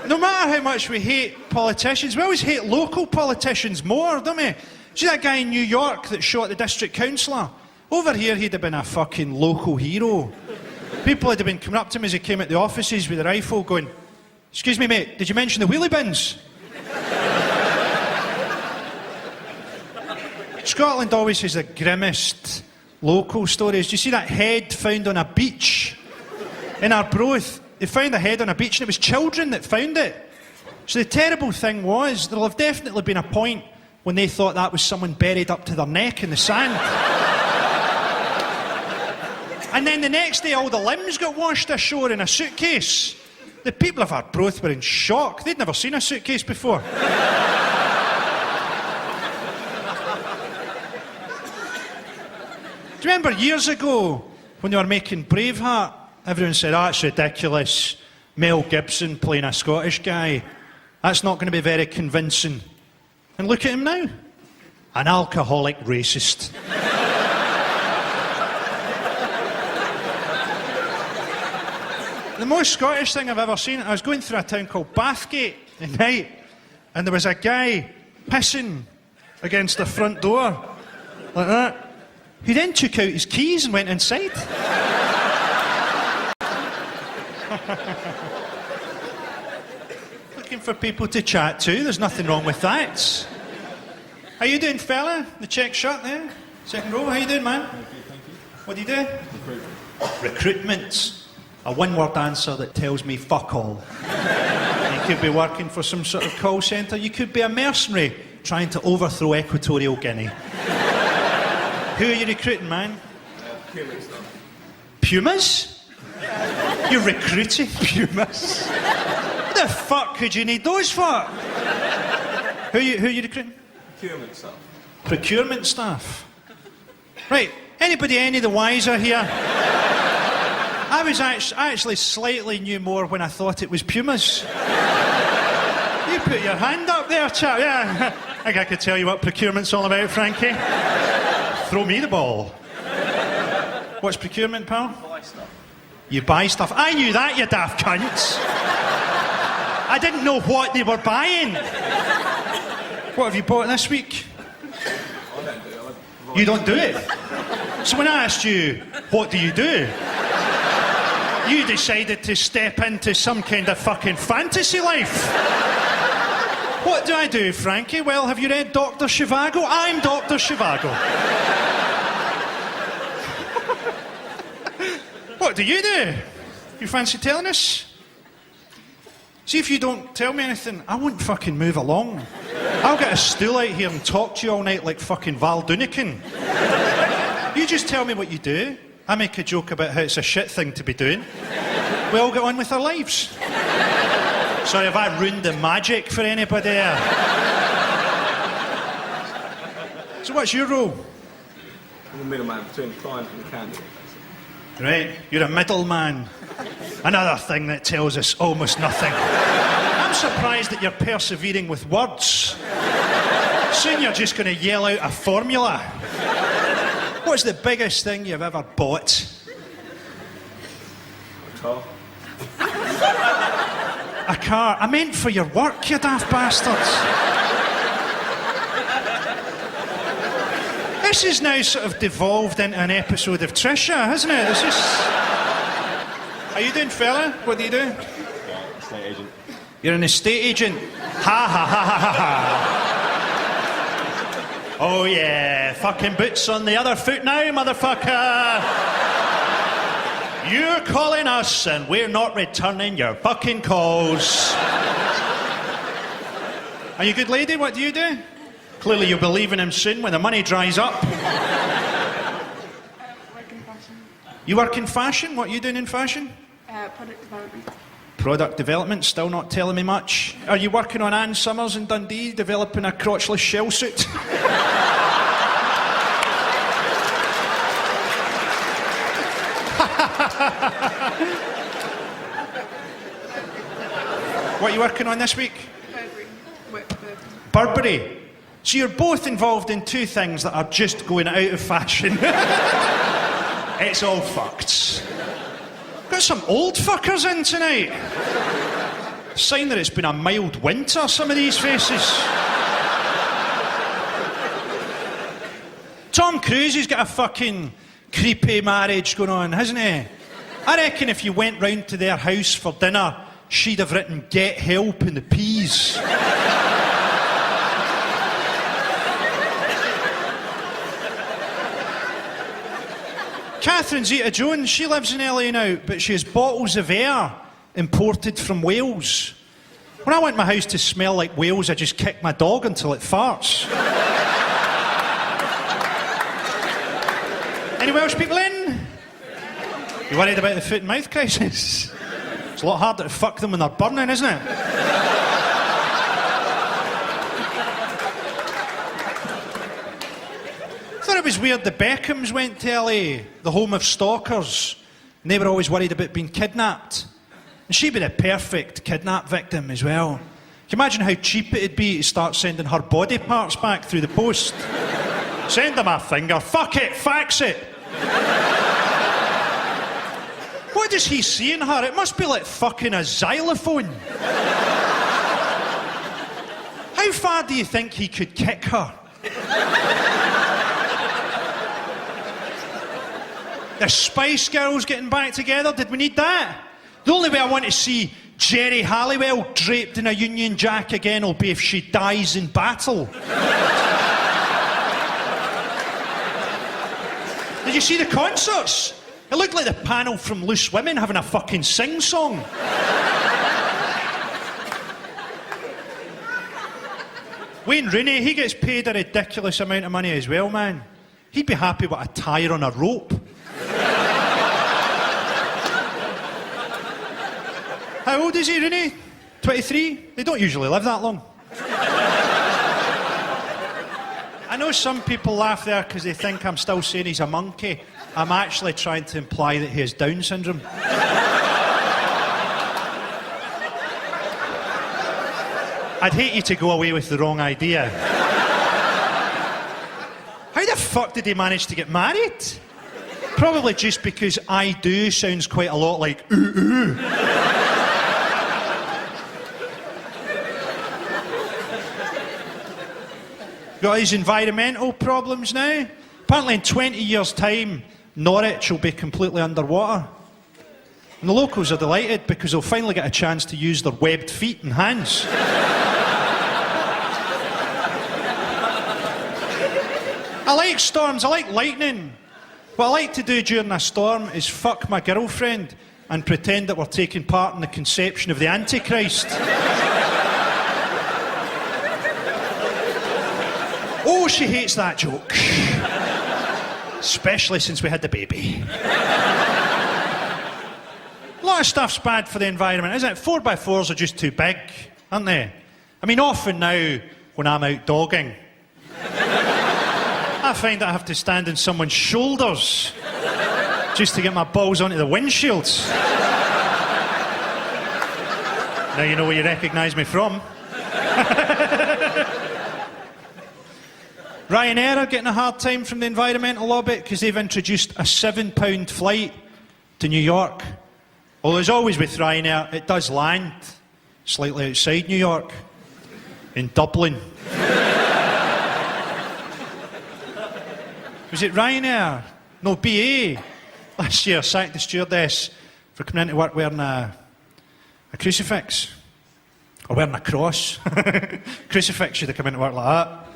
No matter how much we hate politicians, we always hate local politicians more, don't we? See that guy in New York that shot the district councillor? Over here, he'd have been a fucking local hero. People would have been coming up to him as he came out the offices with a rifle going, "Excuse me, mate, did you mention the wheelie bins?" Scotland always has the grimmest local stories. Do you see that head found on a beach in Arbroath? They found a head on a beach and it was children that found it. So the terrible thing was, there'll have definitely been a point when they thought that was someone buried up to their neck in the sand. And then the next day all the limbs got washed ashore in a suitcase. The people of Arbroath were in shock. They'd never seen a suitcase before. Do you remember years ago when they were making Braveheart? Everyone said, "It's ridiculous. Mel Gibson playing a Scottish guy. That's not going to be very convincing." And look at him now. An alcoholic racist. The most Scottish thing I've ever seen, I was going through a town called Bathgate at night, and there was a guy pissing against the front door, like that. He then took out his keys and went inside. Looking for people to chat to, there's nothing wrong with that. How you doing, fella? The check shirt there, second row, how you doing, man? Okay, thank you. What do you do? Recruitment. Recruitment. A one-word answer that tells me fuck all. You could be working for some sort of call centre, you could be a mercenary trying to overthrow Equatorial Guinea. Who are you recruiting, man? Pumas, though. Pumas? You're recruiting pumas? What the fuck could you need those for? Who are you recruiting? Procurement stuff. Procurement staff. Right, anybody any the wiser here? I was actually slightly knew more when I thought it was pumas. You put your hand up there, chap. Yeah, I think I could tell you what procurement's all about, Frankie. Throw me the ball. What's procurement, pal? Buy stuff. You buy stuff. I knew that, you daft cunts. I didn't know what they were buying. What have you bought this week? I don't do it. You don't do it. So when I asked you, what do? You decided to step into some kind of fucking fantasy life. What do I do, Frankie? Well, have you read Dr. Zhivago? I'm Dr. Zhivago. What do? You fancy telling us? See, if you don't tell me anything, I won't fucking move along. I'll get a stool out here and talk to you all night like fucking Val Doonican. You just tell me what you do. I make a joke about how it's a shit thing to be doing. We all get on with our lives. Sorry, have I ruined the magic for anybody there? So what's your role? I'm the middleman between the client and the candidate. Right, you're a middleman. Another thing that tells us almost nothing. I'm surprised that you're persevering with words. Soon you're just going to yell out a formula. What's the biggest thing you've ever bought? A car. A car? I meant for your work, you daft bastards. This is now sort of devolved into an episode of Trisha, hasn't it? It's just... How you doing, fella? What do you do? Yeah, estate agent. You're an estate agent? Ha ha ha ha ha ha. Oh yeah, fucking boots on the other foot now, motherfucker. You're calling us and we're not returning your fucking calls. Are you a good lady? What do you do? Clearly you'll be leaving him soon when the money dries up. Work in fashion. You work in fashion? What are you doing in fashion? Product development. Product development, still not telling me much. Are you working on Ann Summers in Dundee, developing a crotchless shell suit? What are you working on this week? Burberry. So you're both involved in two things that are just going out of fashion. It's all fucked. Got some old fuckers in tonight. Sign that it's been a mild winter, some of these faces. Tom Cruise has got a fucking creepy marriage going on, hasn't he? I reckon if you went round to their house for dinner, she'd have written "get help" in the peas. Catherine Zeta-Jones, she lives in LA now, but she has bottles of air imported from Wales. When I want my house to smell like Wales, I just kick my dog until it farts. Any Welsh people in? You worried about the foot and mouth crisis? It's a lot harder to fuck them when they're burning, isn't it? I thought it was weird the Beckhams went to LA, the home of stalkers, and they were always worried about being kidnapped. And she'd be the perfect kidnap victim as well. Can you imagine how cheap it'd be to start sending her body parts back through the post? Send them a finger, fuck it, fax it. What does he see in her? It must be like fucking a xylophone. How far do you think he could kick her? The Spice Girls getting back together, did we need that? The only way I want to see Jerry Halliwell draped in a Union Jack again will be if she dies in battle. Did you see the concerts? It looked like the panel from Loose Women having a fucking sing-song. Wayne Rooney, he gets paid a ridiculous amount of money as well, man. He'd be happy with a tyre on a rope. How old is he, Rooney? 23? They don't usually live that long. I know some people laugh there because they think I'm still saying he's a monkey. I'm actually trying to imply that he has Down syndrome. I'd hate you to go away with the wrong idea. How the fuck did he manage to get married? Probably just because "I do" sounds quite a lot like "ooh ooh." Got his environmental problems now. Apparently in 20 years' time, Norwich will be completely underwater. And the locals are delighted because they'll finally get a chance to use their webbed feet and hands. I like storms, I like lightning. What I like to do during a storm is fuck my girlfriend and pretend that we're taking part in the conception of the Antichrist. Oh, she hates that joke. Especially since we had the baby. A lot of stuff's bad for the environment, isn't it? 4x4s are just too big, aren't they? I mean, often now, when I'm out dogging, I find that I have to stand on someone's shoulders just to get my balls onto the windshields. Now you know where you recognise me from. Ryanair are getting a hard time from the environmental lobby because they've introduced a £7 flight to New York. Although as always with Ryanair, it does land slightly outside New York, in Dublin. Was it Ryanair? No, BA. Last year sacked the stewardess for coming into work wearing a crucifix. Or wearing a cross. Crucifix should have come into work like that.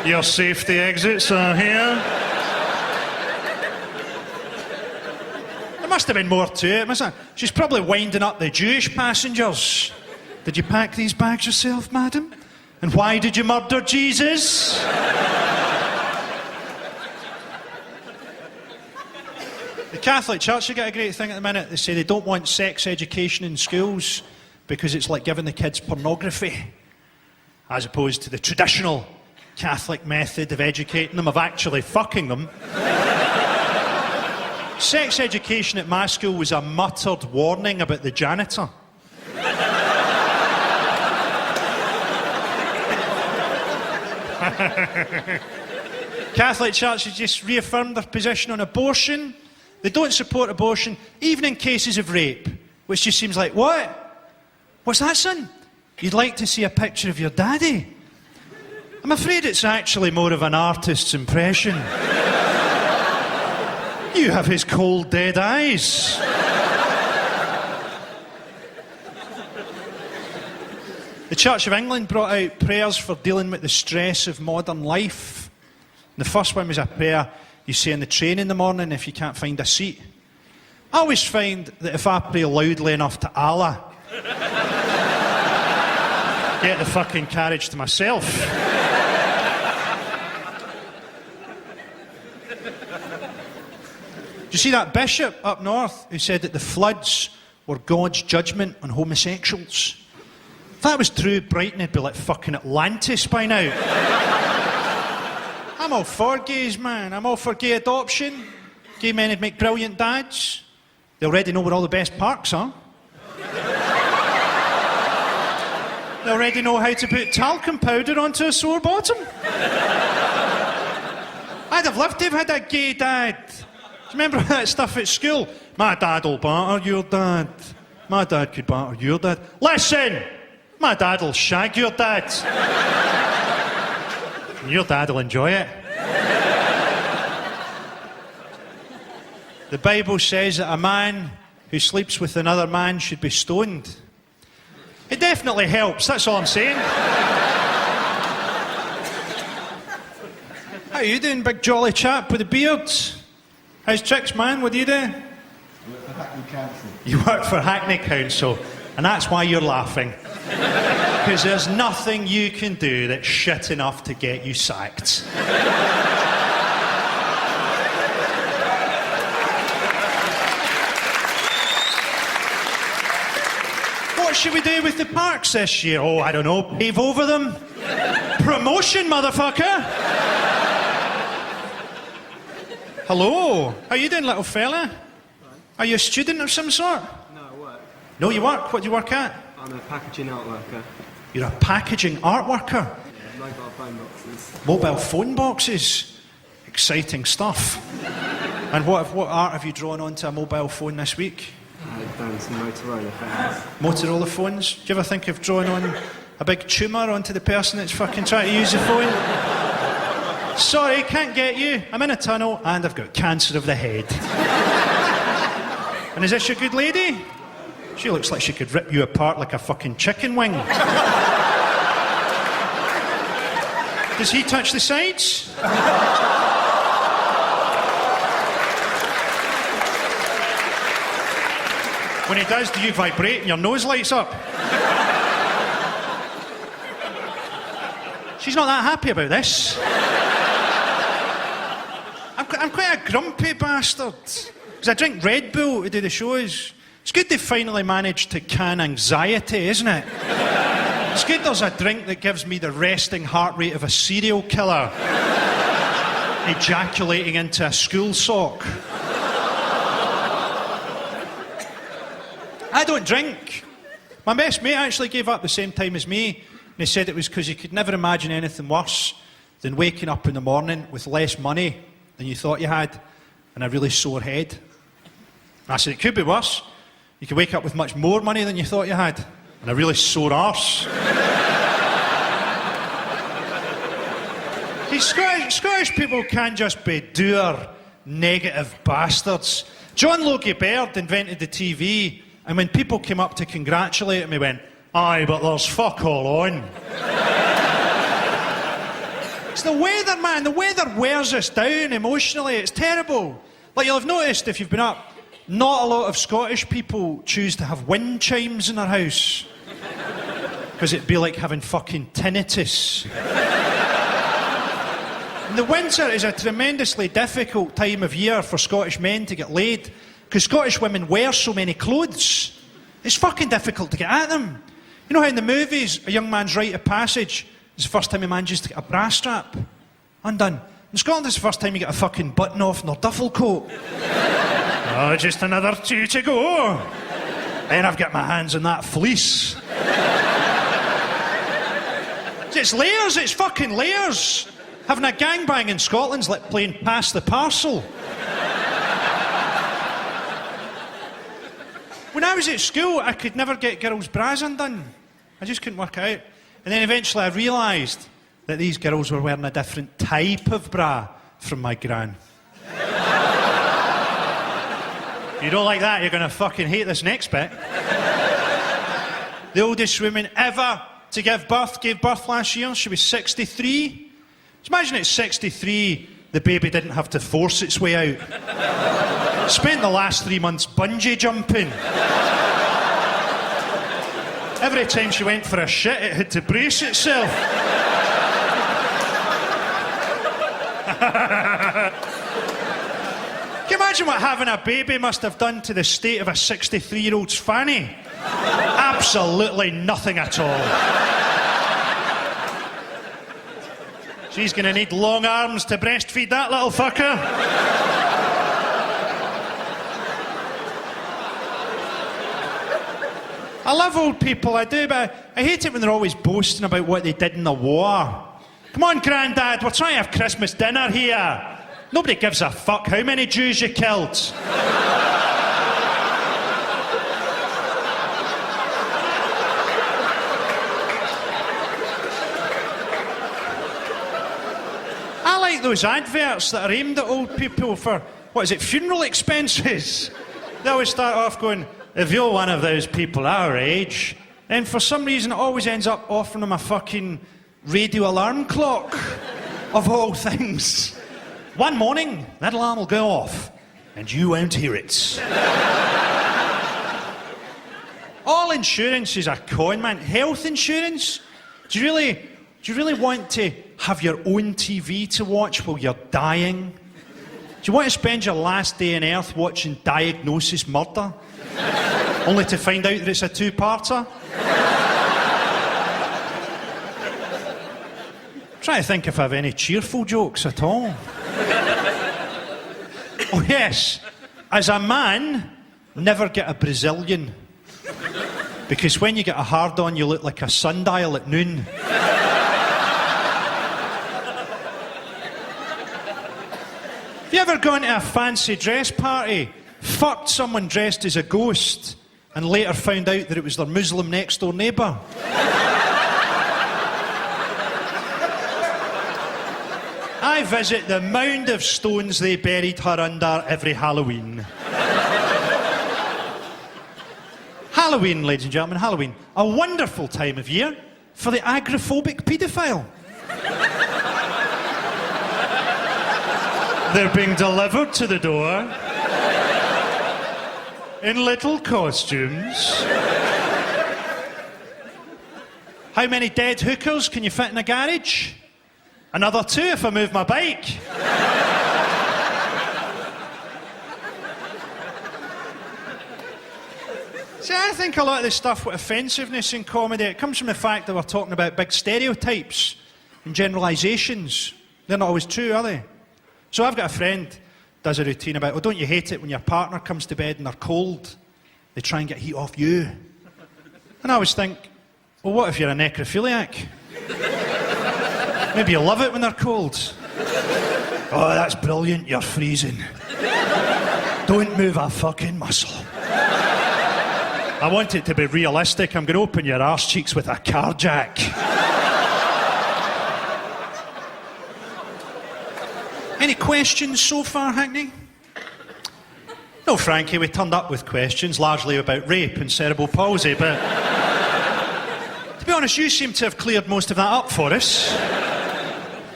Your safety exits are here. There must have been more to it, mustn't there? She's probably winding up the Jewish passengers. Did you pack these bags yourself, madam? And why did you murder Jesus? The Catholic Church have got a great thing at the minute. They say they don't want sex education in schools because it's like giving the kids pornography, as opposed to the traditional Catholic method of educating them, of actually fucking them. Sex education at my school was a muttered warning about the janitor. Catholic Church has just reaffirmed their position on abortion. They don't support abortion, even in cases of rape, which just seems like, what? What's that, son? You'd like to see a picture of your daddy? I'm afraid it's actually more of an artist's impression. You have his cold, dead eyes. The Church of England brought out prayers for dealing with the stress of modern life. The first one was a prayer you say in the train in the morning if you can't find a seat. I always find that if I pray loudly enough to Allah, get the fucking carriage to myself. Do you see that bishop up north who said that the floods were God's judgment on homosexuals? If that was true, Brighton would be like fucking Atlantis by now. I'm all for gays, man. I'm all for gay adoption. Gay men would make brilliant dads. They already know where all the best parks are. They already know how to put talcum powder onto a sore bottom. I'd have loved to have had a gay dad. Do you remember that stuff at school? My dad'll batter your dad. My dad could batter your dad. Listen! My dad'll shag your dad. And your dad'll enjoy it. The Bible says that a man who sleeps with another man should be stoned. It definitely helps, that's all I'm saying. How you doing, big jolly chap with the beard? How's tricks, man? What do you do? I work for Hackney Council. You work for Hackney Council, and that's why you're laughing. Because there's nothing you can do that's shit enough to get you sacked. What should we do with the parks this year? Oh, I don't know, pave over them? Promotion, motherfucker! Hello, how you doing, little fella? Are you a student of some sort? No, I work. No, you work? What do you work at? I'm a packaging art worker. You're a packaging art worker? Yeah, mobile phone boxes. Mobile phone boxes? Exciting stuff. And what art have you drawn onto a mobile phone this week? I've done some Motorola phones. Motorola phones? Do you ever think of drawing on a big tumour onto the person that's fucking trying to use the phone? Sorry, can't get you. I'm in a tunnel and I've got cancer of the head. And is this your good lady? She looks like she could rip you apart like a fucking chicken wing. Does he touch the sides? When he does, do you vibrate and your nose lights up? She's not that happy about this. I'm quite a grumpy bastard. Because I drink Red Bull to do the shows. It's good they finally managed to can anxiety, isn't it? It's good there's a drink that gives me the resting heart rate of a serial killer ejaculating into a school sock. I don't drink. My best mate actually gave up the same time as me, and he said it was because he could never imagine anything worse than waking up in the morning with less money than you thought you had and a really sore head. And I said it could be worse. You could wake up with much more money than you thought you had and a really sore arse. These Scottish people can't just be dour, negative bastards. John Logie Baird invented the TV, and when people came up to congratulate him, he went, "Aye, but there's fuck all on." It's the weather, man. The weather wears us down emotionally. It's terrible. Like, you'll have noticed if you've been up, not a lot of Scottish people choose to have wind chimes in their house. Because it'd be like having fucking tinnitus. And the winter is a tremendously difficult time of year for Scottish men to get laid. Because Scottish women wear so many clothes. It's fucking difficult to get at them. You know how in the movies, a young man's rite of passage is the first time he manages to get a bra strap undone. In Scotland, it's the first time you get a fucking button off in their duffel coat. Oh, just another 2 to go. Then I've got my hands on that fleece. It's layers, it's fucking layers. Having a gangbang in Scotland's like playing pass the parcel. When I was at school, I could never get girls' bras undone. I just couldn't work it out. And then eventually I realised that these girls were wearing a different type of bra from my gran. You don't like that, you're going to fucking hate this next bit. The oldest woman ever to give birth gave birth last year. She was 63. Just imagine at 63, the baby didn't have to force its way out. Spent the last 3 months bungee jumping. Every time she went for a shit, it had to brace itself. Can you imagine what having a baby must have done to the state of a 63-year-old's fanny? Absolutely nothing at all. She's going to need long arms to breastfeed that little fucker. I love old people, I do, but I hate it when they're always boasting about what they did in the war. Come on, Grandad, we're trying to have Christmas dinner here. Nobody gives a fuck how many Jews you killed. I like those adverts that are aimed at old people for, what is it, funeral expenses? They always start off going, if you're one of those people our age, then for some reason it always ends up offering them a fucking radio alarm clock, of all things. One morning, that alarm will go off, and you won't hear it. All insurance is a con, man. Health insurance? Do you really want to have your own TV to watch while you're dying? Do you want to spend your last day on Earth watching Diagnosis Murder? Only to find out that it's a two-parter? I'm trying to think if I have any cheerful jokes at all. Oh yes, as a man, never get a Brazilian. Because when you get a hard-on, you look like a sundial at noon. Have you ever gone to a fancy dress party, fucked someone dressed as a ghost, and later found out that it was their Muslim next-door neighbour? I visit the mound of stones they buried her under every Halloween. Halloween, ladies and gentlemen, Halloween. A wonderful time of year for the agoraphobic paedophile. They're being delivered to the door in little costumes. How many dead hookers can you fit in a garage? Another 2 if I move my bike. See, I think a lot of this stuff with offensiveness in comedy, it comes from the fact that we're talking about big stereotypes and generalisations. They're not always true, are they? So I've got a friend who does a routine about, well, don't you hate it when your partner comes to bed and they're cold? They try and get heat off you. And I always think, well, what if you're a necrophiliac? Maybe you love it when they're cold. Oh, that's brilliant, you're freezing. Don't move a fucking muscle. I want it to be realistic. I'm going to open your arse cheeks with a car jack. Any questions so far, Hackney? No, Frankie, we turned up with questions, largely about rape and cerebral palsy, but to be honest, you seem to have cleared most of that up for us.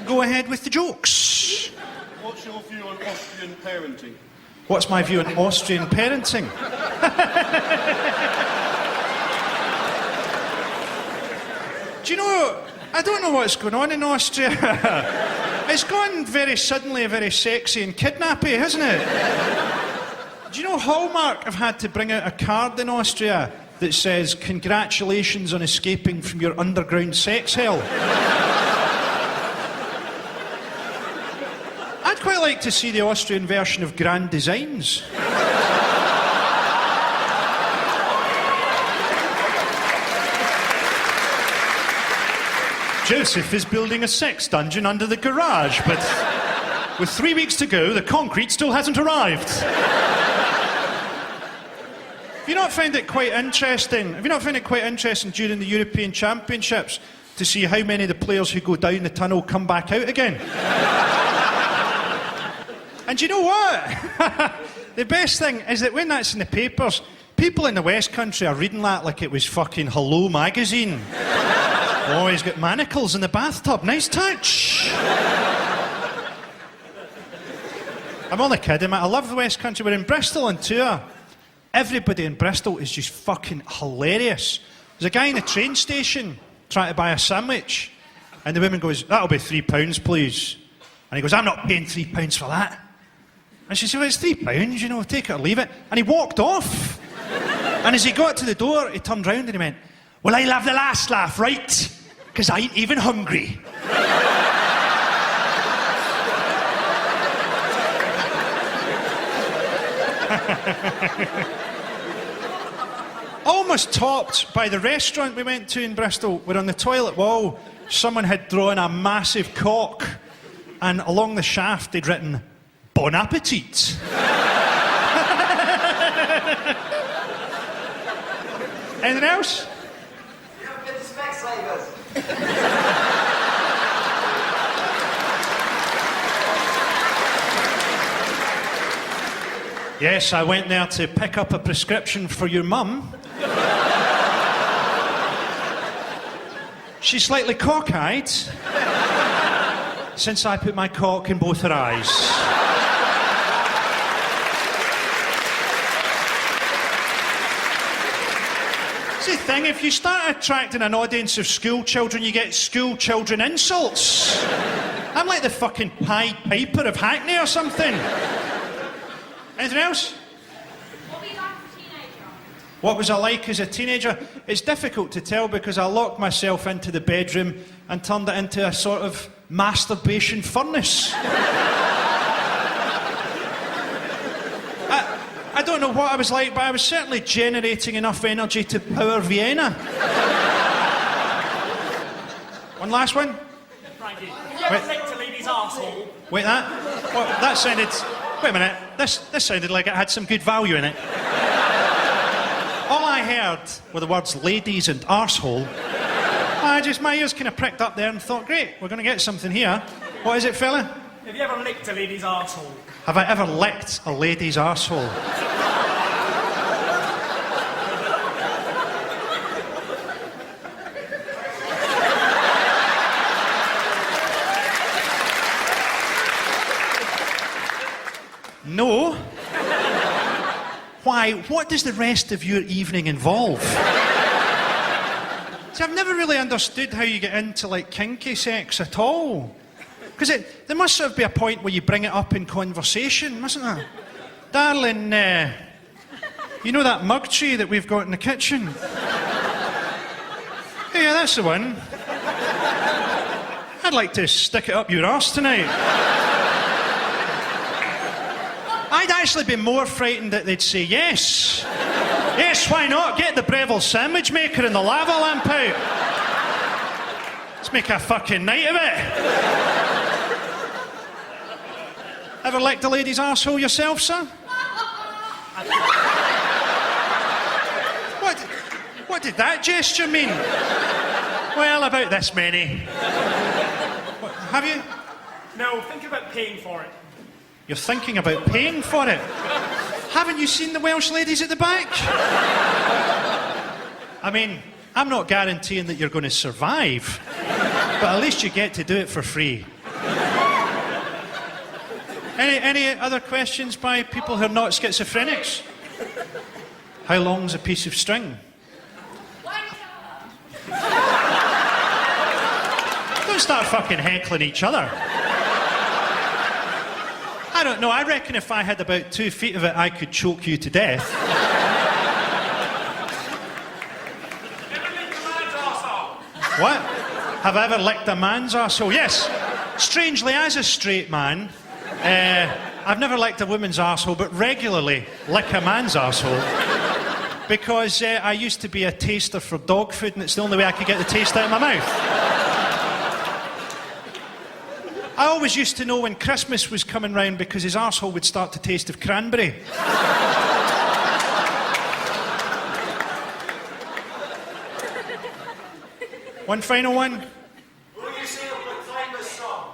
Go ahead with the jokes. What's your view on Austrian parenting? What's my view on Austrian parenting? Do you know, I don't know what's going on in Austria. It's gone very suddenly very sexy and kidnappy, hasn't it? Do you know Hallmark have had to bring out a card in Austria that says, congratulations on escaping from your underground sex hell? I'd quite like to see the Austrian version of Grand Designs. Joseph is building a sex dungeon under the garage, but with 3 weeks to go, the concrete still hasn't arrived. Have you not found it quite interesting? Have you not found it quite interesting during the European Championships to see how many of the players who go down the tunnel come back out again? And you know what? The best thing is that when that's in the papers, people in the West Country are reading that like it was fucking Hello magazine. Oh, he's got manacles in the bathtub. Nice touch. I'm only kidding, mate. I love the West Country. We're in Bristol on tour. Everybody in Bristol is just fucking hilarious. There's a guy in the train station trying to buy a sandwich, and the woman goes, that'll be £3, please. And he goes, I'm not paying £3 for that. And she said, well, it's £3, you know, take it or leave it. And he walked off. And as he got to the door, he turned round and he went, well, I'll have the last laugh, right? Because I ain't even hungry. Almost topped by the restaurant we went to in Bristol, where on the toilet wall, someone had drawn a massive cock, and along the shaft they'd written, Bon appetit. Anything else? Yes, I went there to pick up a prescription for your mum. She's slightly cockeyed since I put my cock in both her eyes. It's the thing, if you start attracting an audience of school children, you get school children insults. I'm like the fucking Pied Piper of Hackney or something. Anything else? What were you like as a teenager? What was I like as a teenager? It's difficult to tell because I locked myself into the bedroom and turned it into a sort of masturbation furnace. I don't know what I was like, but I was certainly generating enough energy to power Vienna. One last one? Frankie, have you ever licked a lady's arsehole? Wait, that? Well, that sounded... Wait a minute. This sounded like it had some good value in it. All I heard were the words ladies and arsehole. My ears kind of pricked up there and thought, great, we're going to get something here. What is it, fella? Have you ever licked a lady's arsehole? Have I ever licked a lady's arsehole? right, what does the rest of your evening involve? See, I've never really understood how you get into, like, kinky sex at all. Because there must sort of be a point where you bring it up in conversation, mustn't there? Darling, you know that mug tray that we've got in the kitchen? Yeah, that's the one. I'd like to stick it up your arse tonight. I'd actually be more frightened that they'd say yes. Yes, why not? Get the Breville sandwich maker and the lava lamp out. Let's make a fucking night of it. Ever licked a lady's arsehole yourself, sir? What did that gesture mean? Well, about this many. What, have you? No, think about paying for it. You're thinking about paying for it? Haven't you seen the Welsh ladies at the back? I mean, I'm not guaranteeing that you're going to survive, but at least you get to do it for free. Any other questions by people who are not schizophrenics? How long's a piece of string? Don't start fucking heckling each other. I don't know, I reckon if I had about 2 feet of it, I could choke you to death. What? Have I ever licked a man's arsehole? Yes. Strangely, as a straight man, I've never licked a woman's arsehole, but regularly lick a man's arsehole. Because I used to be a taster for dog food, and it's the only way I could get the taste out of my mouth. I always used to know when Christmas was coming round because his arsehole would start to taste of cranberry. One final one. Will you say a Proclaimers song?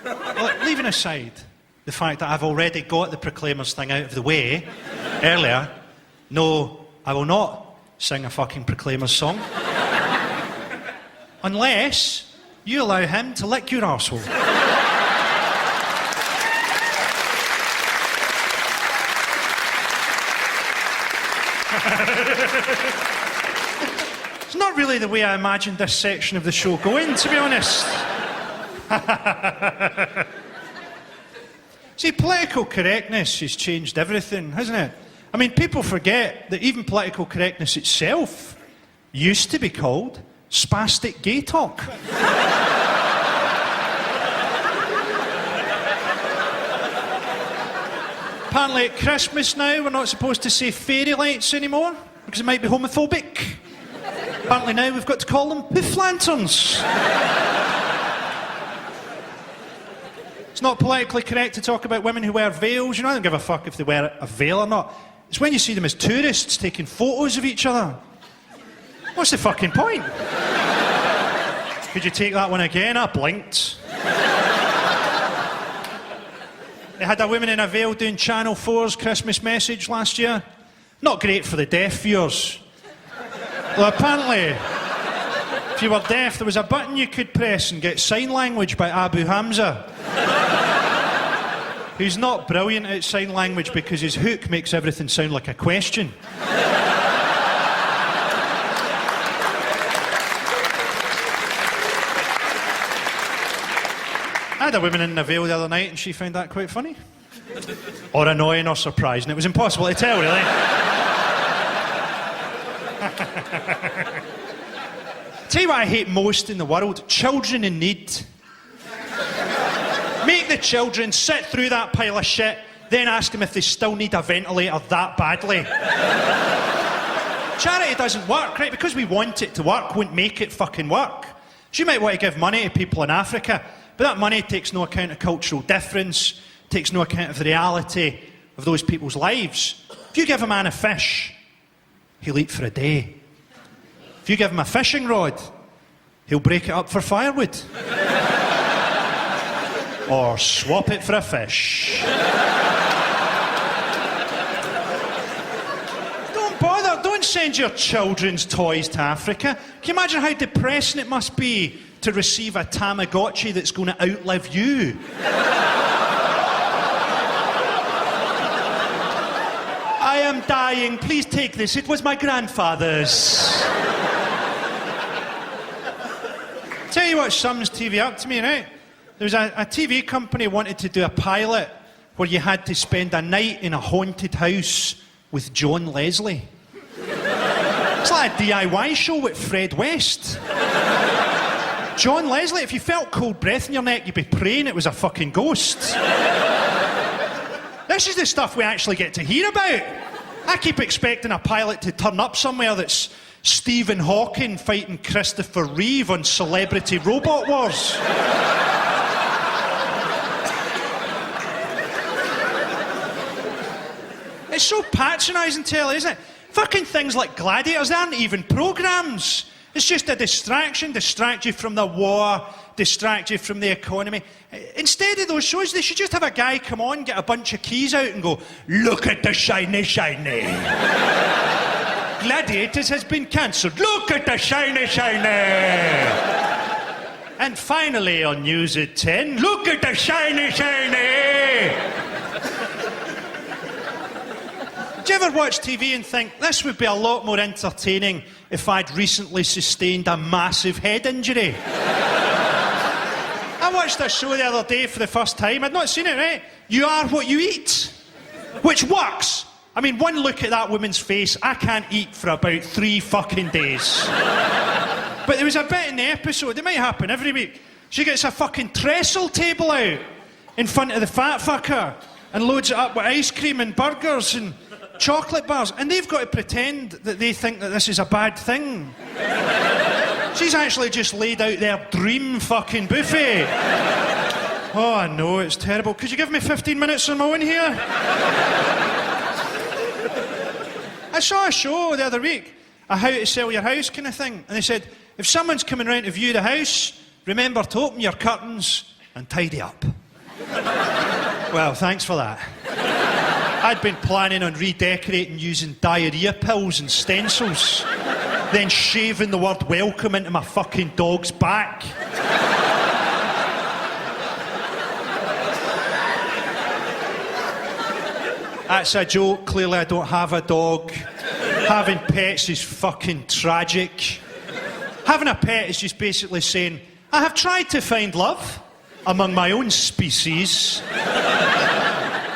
Well, leaving aside the fact that I've already got the Proclaimers thing out of the way earlier, no, I will not sing a fucking Proclaimers song. Unless you allow him to lick your arsehole. It's not really the way I imagined this section of the show going, to be honest. See, political correctness has changed everything, hasn't it? I mean, people forget that even political correctness itself used to be called spastic gay talk. Apparently at Christmas now, we're not supposed to say fairy lights anymore, because it might be homophobic. Apparently now we've got to call them poof lanterns. It's not politically correct to talk about women who wear veils. You know, I don't give a fuck if they wear a veil or not. It's when you see them as tourists taking photos of each other. What's the fucking point? Could you take that one again? I blinked. They had a woman in a veil doing Channel 4's Christmas message last year. Not great for the deaf viewers. Well, apparently, if you were deaf, there was a button you could press and get sign language by Abu Hamza, who's not brilliant at sign language because his hook makes everything sound like a question. I had a woman in a veil the other night and she found that quite funny. Or annoying or surprising. It was impossible to tell, really. Tell you what I hate most in the world? Children in need. Make the children sit through that pile of shit, then ask them if they still need a ventilator that badly. Charity doesn't work, right? Because we want it to work, won't make it fucking work. So you might want to give money to people in Africa, but that money takes no account of cultural difference, takes no account of the reality of those people's lives. If you give a man a fish, he'll eat for a day. If you give him a fishing rod, he'll break it up for firewood. Or swap it for a fish. Don't bother, don't send your children's toys to Africa. Can you imagine how depressing it must be to receive a Tamagotchi that's going to outlive you? I am dying. Please take this. It was my grandfather's. Tell you what sums TV up to me, right? There was a TV company wanted to do a pilot where you had to spend a night in a haunted house with John Leslie. It's like a DIY show with Fred West. John Leslie, if you felt cold breath in your neck, you'd be praying it was a fucking ghost. This is the stuff we actually get to hear about. I keep expecting a pilot to turn up somewhere that's Stephen Hawking fighting Christopher Reeve on Celebrity Robot Wars. It's so patronising telly, isn't it? Fucking things like Gladiators, they aren't even programmes. It's just a distraction, distract you from the war, distract you from the economy. Instead of those shows, they should just have a guy come on, get a bunch of keys out and go, look at the shiny, shiny. Gladiators has been cancelled. Look at the shiny, shiny. And finally on News at 10, look at the shiny, shiny. Do you ever watch TV and think, this would be a lot more entertaining if I'd recently sustained a massive head injury? I watched a show the other day for the first time. I'd not seen it, right? You Are What You Eat, which works. I mean, one look at that woman's face, I can't eat for about 3 fucking days. But there was a bit in the episode, it might happen every week, she gets a fucking trestle table out in front of the fat fucker and loads it up with ice cream and burgers and chocolate bars, and they've got to pretend that they think that this is a bad thing. She's actually just laid out their dream fucking buffet. Oh, I know, it's terrible. Could you give me 15 minutes on my own here? I saw a show the other week, a how to sell your house kind of thing, and they said, if someone's coming round to view the house, remember to open your curtains and tidy up. Well, thanks for that. I'd been planning on redecorating using diarrhea pills and stencils, then shaving the word welcome into my fucking dog's back. That's a joke. Clearly I don't have a dog. Having pets is fucking tragic. Having a pet is just basically saying, I have tried to find love among my own species.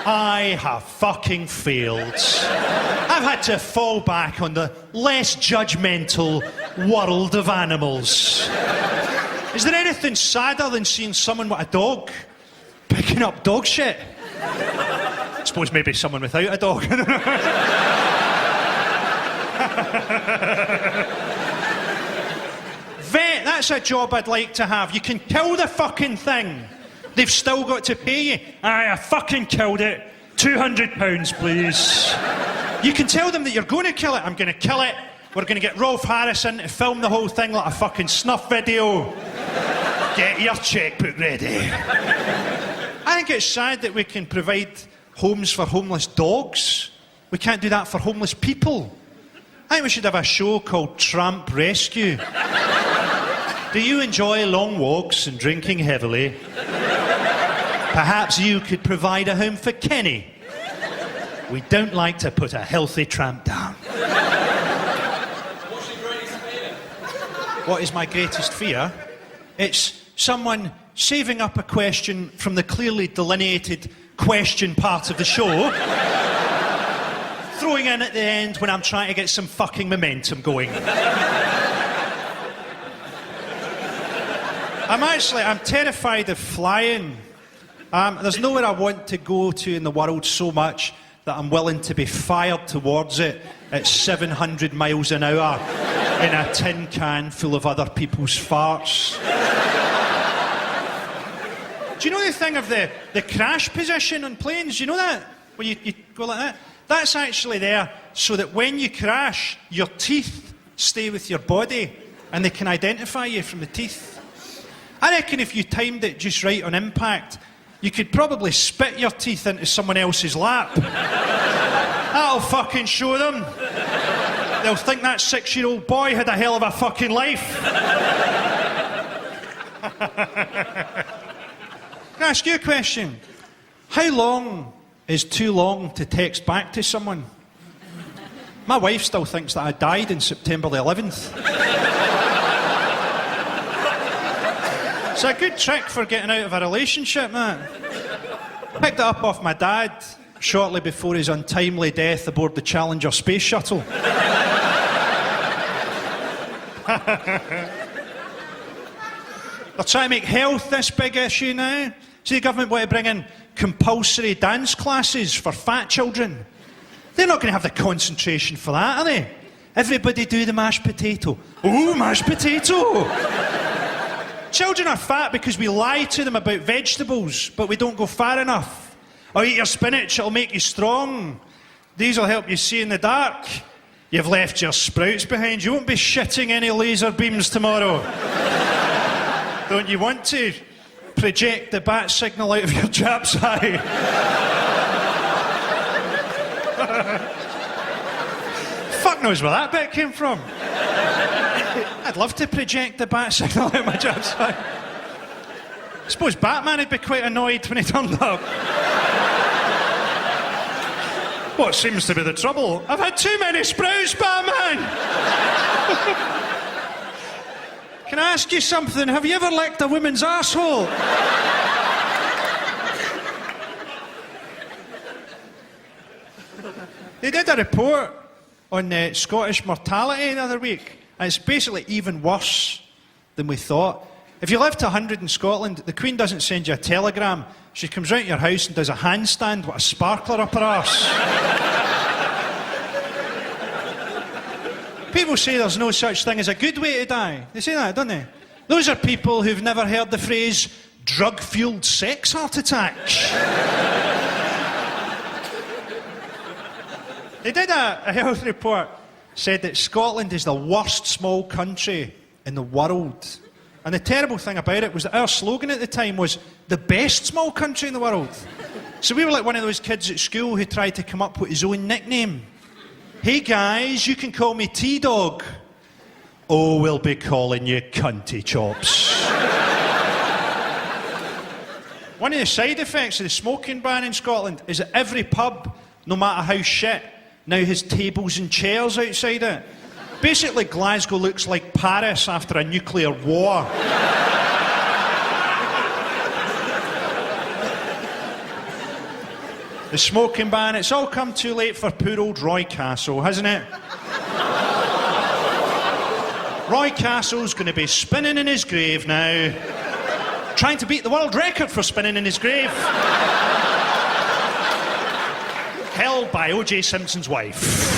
I have fucking failed. I've had to fall back on the less judgmental world of animals. Is there anything sadder than seeing someone with a dog picking up dog shit? I suppose maybe someone without a dog. Vet, that's a job I'd like to have. You can kill the fucking thing. They've still got to pay you. Aye, I fucking killed it. £200, please. You can tell them that you're going to kill it. I'm going to kill it. We're going to get Rolf Harrison to film the whole thing like a fucking snuff video. Get your checkbook ready. I think it's sad that we can provide homes for homeless dogs. We can't do that for homeless people. I think we should have a show called Tramp Rescue. Do you enjoy long walks and drinking heavily? Perhaps you could provide a home for Kenny. We don't like to put a healthy tramp down. What's your greatest fear? What is my greatest fear? It's someone saving up a question from the clearly delineated question part of the show, throwing in at the end when I'm trying to get some fucking momentum going. I'm terrified of flying. There's nowhere I want to go to in the world so much that I'm willing to be fired towards it at 700 miles an hour in a tin can full of other people's farts. Do you know the thing of the crash position on planes? Do you know that? Where you go like that? That's actually there so that when you crash, your teeth stay with your body and they can identify you from the teeth. I reckon if you timed it just right on impact, you could probably spit your teeth into someone else's lap. That'll fucking show them. They'll think that 6-year-old boy had a hell of a fucking life. Can I ask you a question? How long is too long to text back to someone? My wife still thinks that I died on September the 11th. It's a good trick for getting out of a relationship, man. Picked it up off my dad shortly before his untimely death aboard the Challenger space shuttle. They're trying to make health this big issue now. See, the government want to bring in compulsory dance classes for fat children. They're not going to have the concentration for that, are they? Everybody do the mashed potato. Ooh, mashed potato! Children are fat because we lie to them about vegetables, but we don't go far enough. Oh, eat your spinach, it'll make you strong. These will help you see in the dark. You've left your sprouts behind. You won't be shitting any laser beams tomorrow. Don't you want to project the bat signal out of your Jap's eye? Fuck knows where that bit came from. I'd love to project the bat signal out of my Jap's eye. I suppose Batman would be quite annoyed when he turned up. What seems to be the trouble? I've had too many sprouts, Batman! Can I ask you something? Have you ever licked a woman's arsehole? They did a report on Scottish mortality the other week, and it's basically even worse than we thought. If you live to 100 in Scotland, the Queen doesn't send you a telegram. She comes round to your house and does a handstand with a sparkler up her arse. People say there's no such thing as a good way to die. They say that, don't they? Those are people who've never heard the phrase drug-fueled sex heart attack. They did a health report, said that Scotland is the worst small country in the world. And the terrible thing about it was that our slogan at the time was the best small country in the world. So we were like one of those kids at school who tried to come up with his own nickname. Hey guys, you can call me T-Dog. Oh, we'll be calling you Cunty Chops. One of the side effects of the smoking ban in Scotland is that every pub, no matter how shit, now has tables and chairs outside it. Basically, Glasgow looks like Paris after a nuclear war. The smoking ban, it's all come too late for poor old Roy Castle, hasn't it? Roy Castle's going to be spinning in his grave now, trying to beat the world record for spinning in his grave. Held by O.J. Simpson's wife.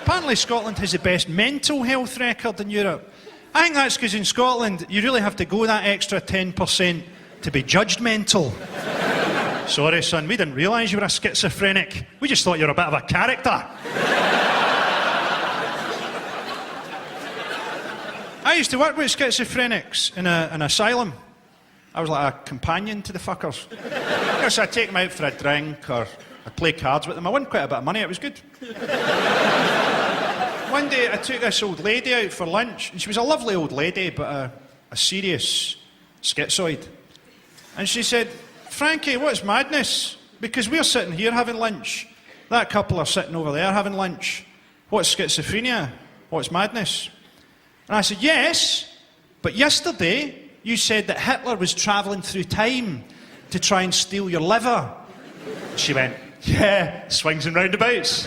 Apparently Scotland has the best mental health record in Europe. I think that's because in Scotland you really have to go that extra 10% to be judged mental. Sorry son, we didn't realise you were a schizophrenic. We just thought you were a bit of a character. I used to work with schizophrenics in an asylum. I was like a companion to the fuckers. So I'd take them out for a drink or I'd play cards with them. I won quite a bit of money, it was good. One day I took this old lady out for lunch, and she was a lovely old lady, but a serious schizoid. And she said, Frankie, what's madness? Because we're sitting here having lunch. That couple are sitting over there having lunch. What's schizophrenia? What's madness? And I said, yes, but yesterday you said that Hitler was travelling through time to try and steal your liver. She went, yeah, swings and roundabouts.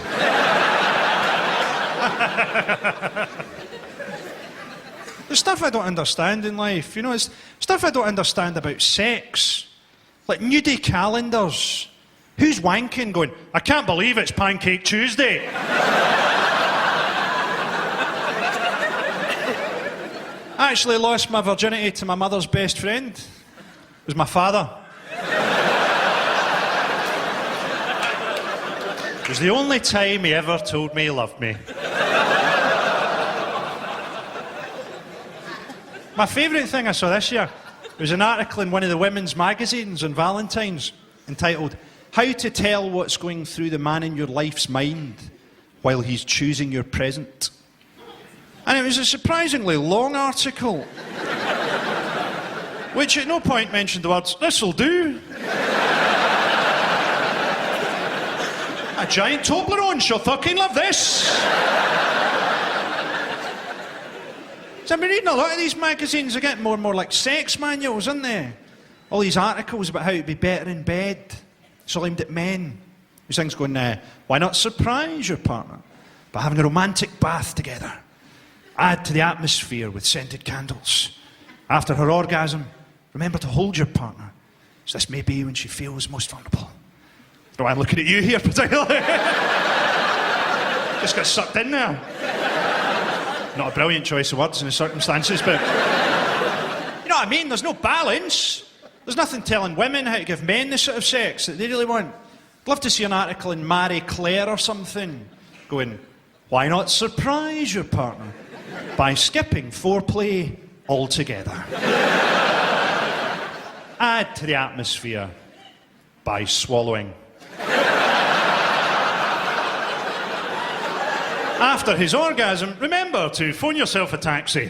There's stuff I don't understand in life, you know, it's stuff I don't understand about sex. Like nudie calendars. Who's wanking going, I can't believe it's Pancake Tuesday. I actually lost my virginity to my mother's best friend. It was my father. It was the only time he ever told me he loved me. My favourite thing I saw this year was an article in one of the women's magazines on Valentine's entitled, How to Tell What's Going Through the Man in Your Life's Mind While He's Choosing Your Present. And it was a surprisingly long article, which at no point mentioned the words, this'll do. A giant Toblerone, she'll fucking love this. So I've been reading a lot of these magazines. They're getting more and more like sex manuals, aren't they? All these articles about how to be better in bed. It's all aimed at men. These things going, why not surprise your partner by having a romantic bath together? Add to the atmosphere with scented candles. After her orgasm, remember to hold your partner, so this may be when she feels most vulnerable. I don't know why I'm looking at you here particularly. Just got sucked in there. Not a brilliant choice of words in the circumstances, but you know what I mean? There's no balance. There's nothing telling women how to give men the sort of sex that they really want. I'd love to see an article in Marie Claire or something going, why not surprise your partner by skipping foreplay altogether? Add to the atmosphere by swallowing. After his orgasm, remember to phone yourself a taxi.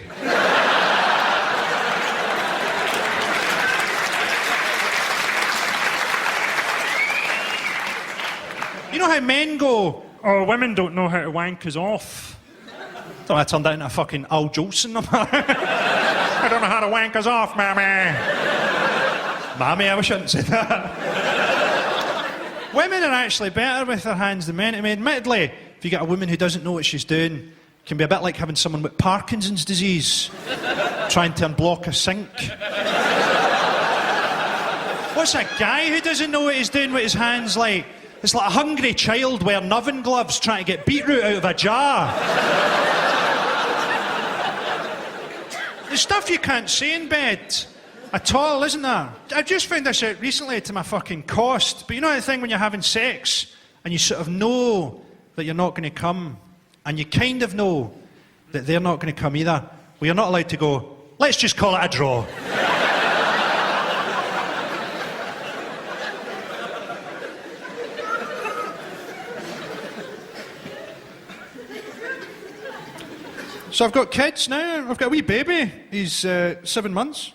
You know how men go, oh, women don't know how to wank us off. So I turned out into a fucking Al Jolson number. I don't know how to wank us off, mammy. Mammy, I wish I hadn't said that. Women are actually better with their hands than men. I mean, admittedly, if you get a woman who doesn't know what she's doing, it can be a bit like having someone with Parkinson's disease trying to unblock a sink. What's a guy who doesn't know what he's doing with his hands like? It's like a hungry child wearing oven gloves trying to get beetroot out of a jar. There's stuff you can't say in bed at all, isn't there? I've just found this out recently to my fucking cost. But you know the thing when you're having sex and you sort of know that you're not going to come, and you kind of know that they're not going to come either. Well, you're not allowed to go, let's just call it a draw. So I've got kids now. I've got a wee baby. He's 7 months.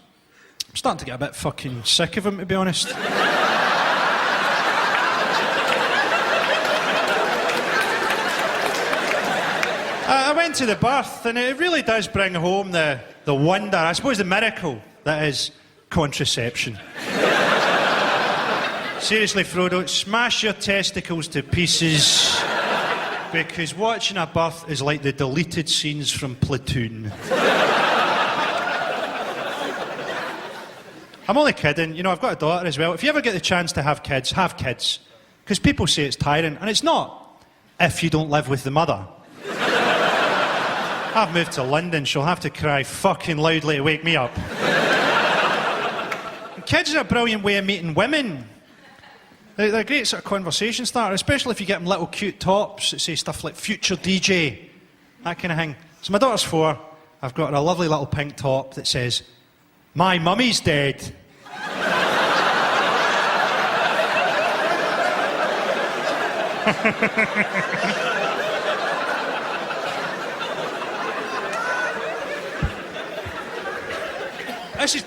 I'm starting to get a bit fucking sick of him, to be honest. I went to the birth, and it really does bring home the wonder, I suppose the miracle, that is contraception. Seriously, Frodo, smash your testicles to pieces, because watching a birth is like the deleted scenes from Platoon. I'm only kidding. You know, I've got a daughter as well. If you ever get the chance to have kids, have kids. Because people say it's tiring, and it's not, if you don't live with the mother. I've moved to London, she'll have to cry fucking loudly to wake me up. And kids are a brilliant way of meeting women. They're a great sort of conversation starter, especially if you get them little cute tops that say stuff like future DJ, that kind of thing. So my daughter's 4, I've got her a lovely little pink top that says, my mummy's dead.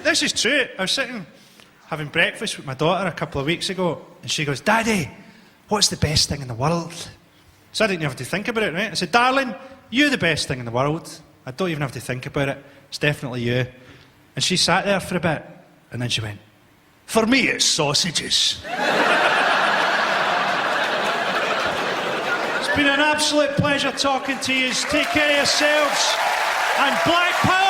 This is true. I was sitting having breakfast with my daughter a couple of weeks ago, and she goes, Daddy, what's the best thing in the world? So I didn't even have to think about it, right? I said, darling, you're the best thing in the world. I don't even have to think about it. It's definitely you. And she sat there for a bit, and then she went, for me, it's sausages. It's been an absolute pleasure talking to you. Take care of yourselves, and Black Power!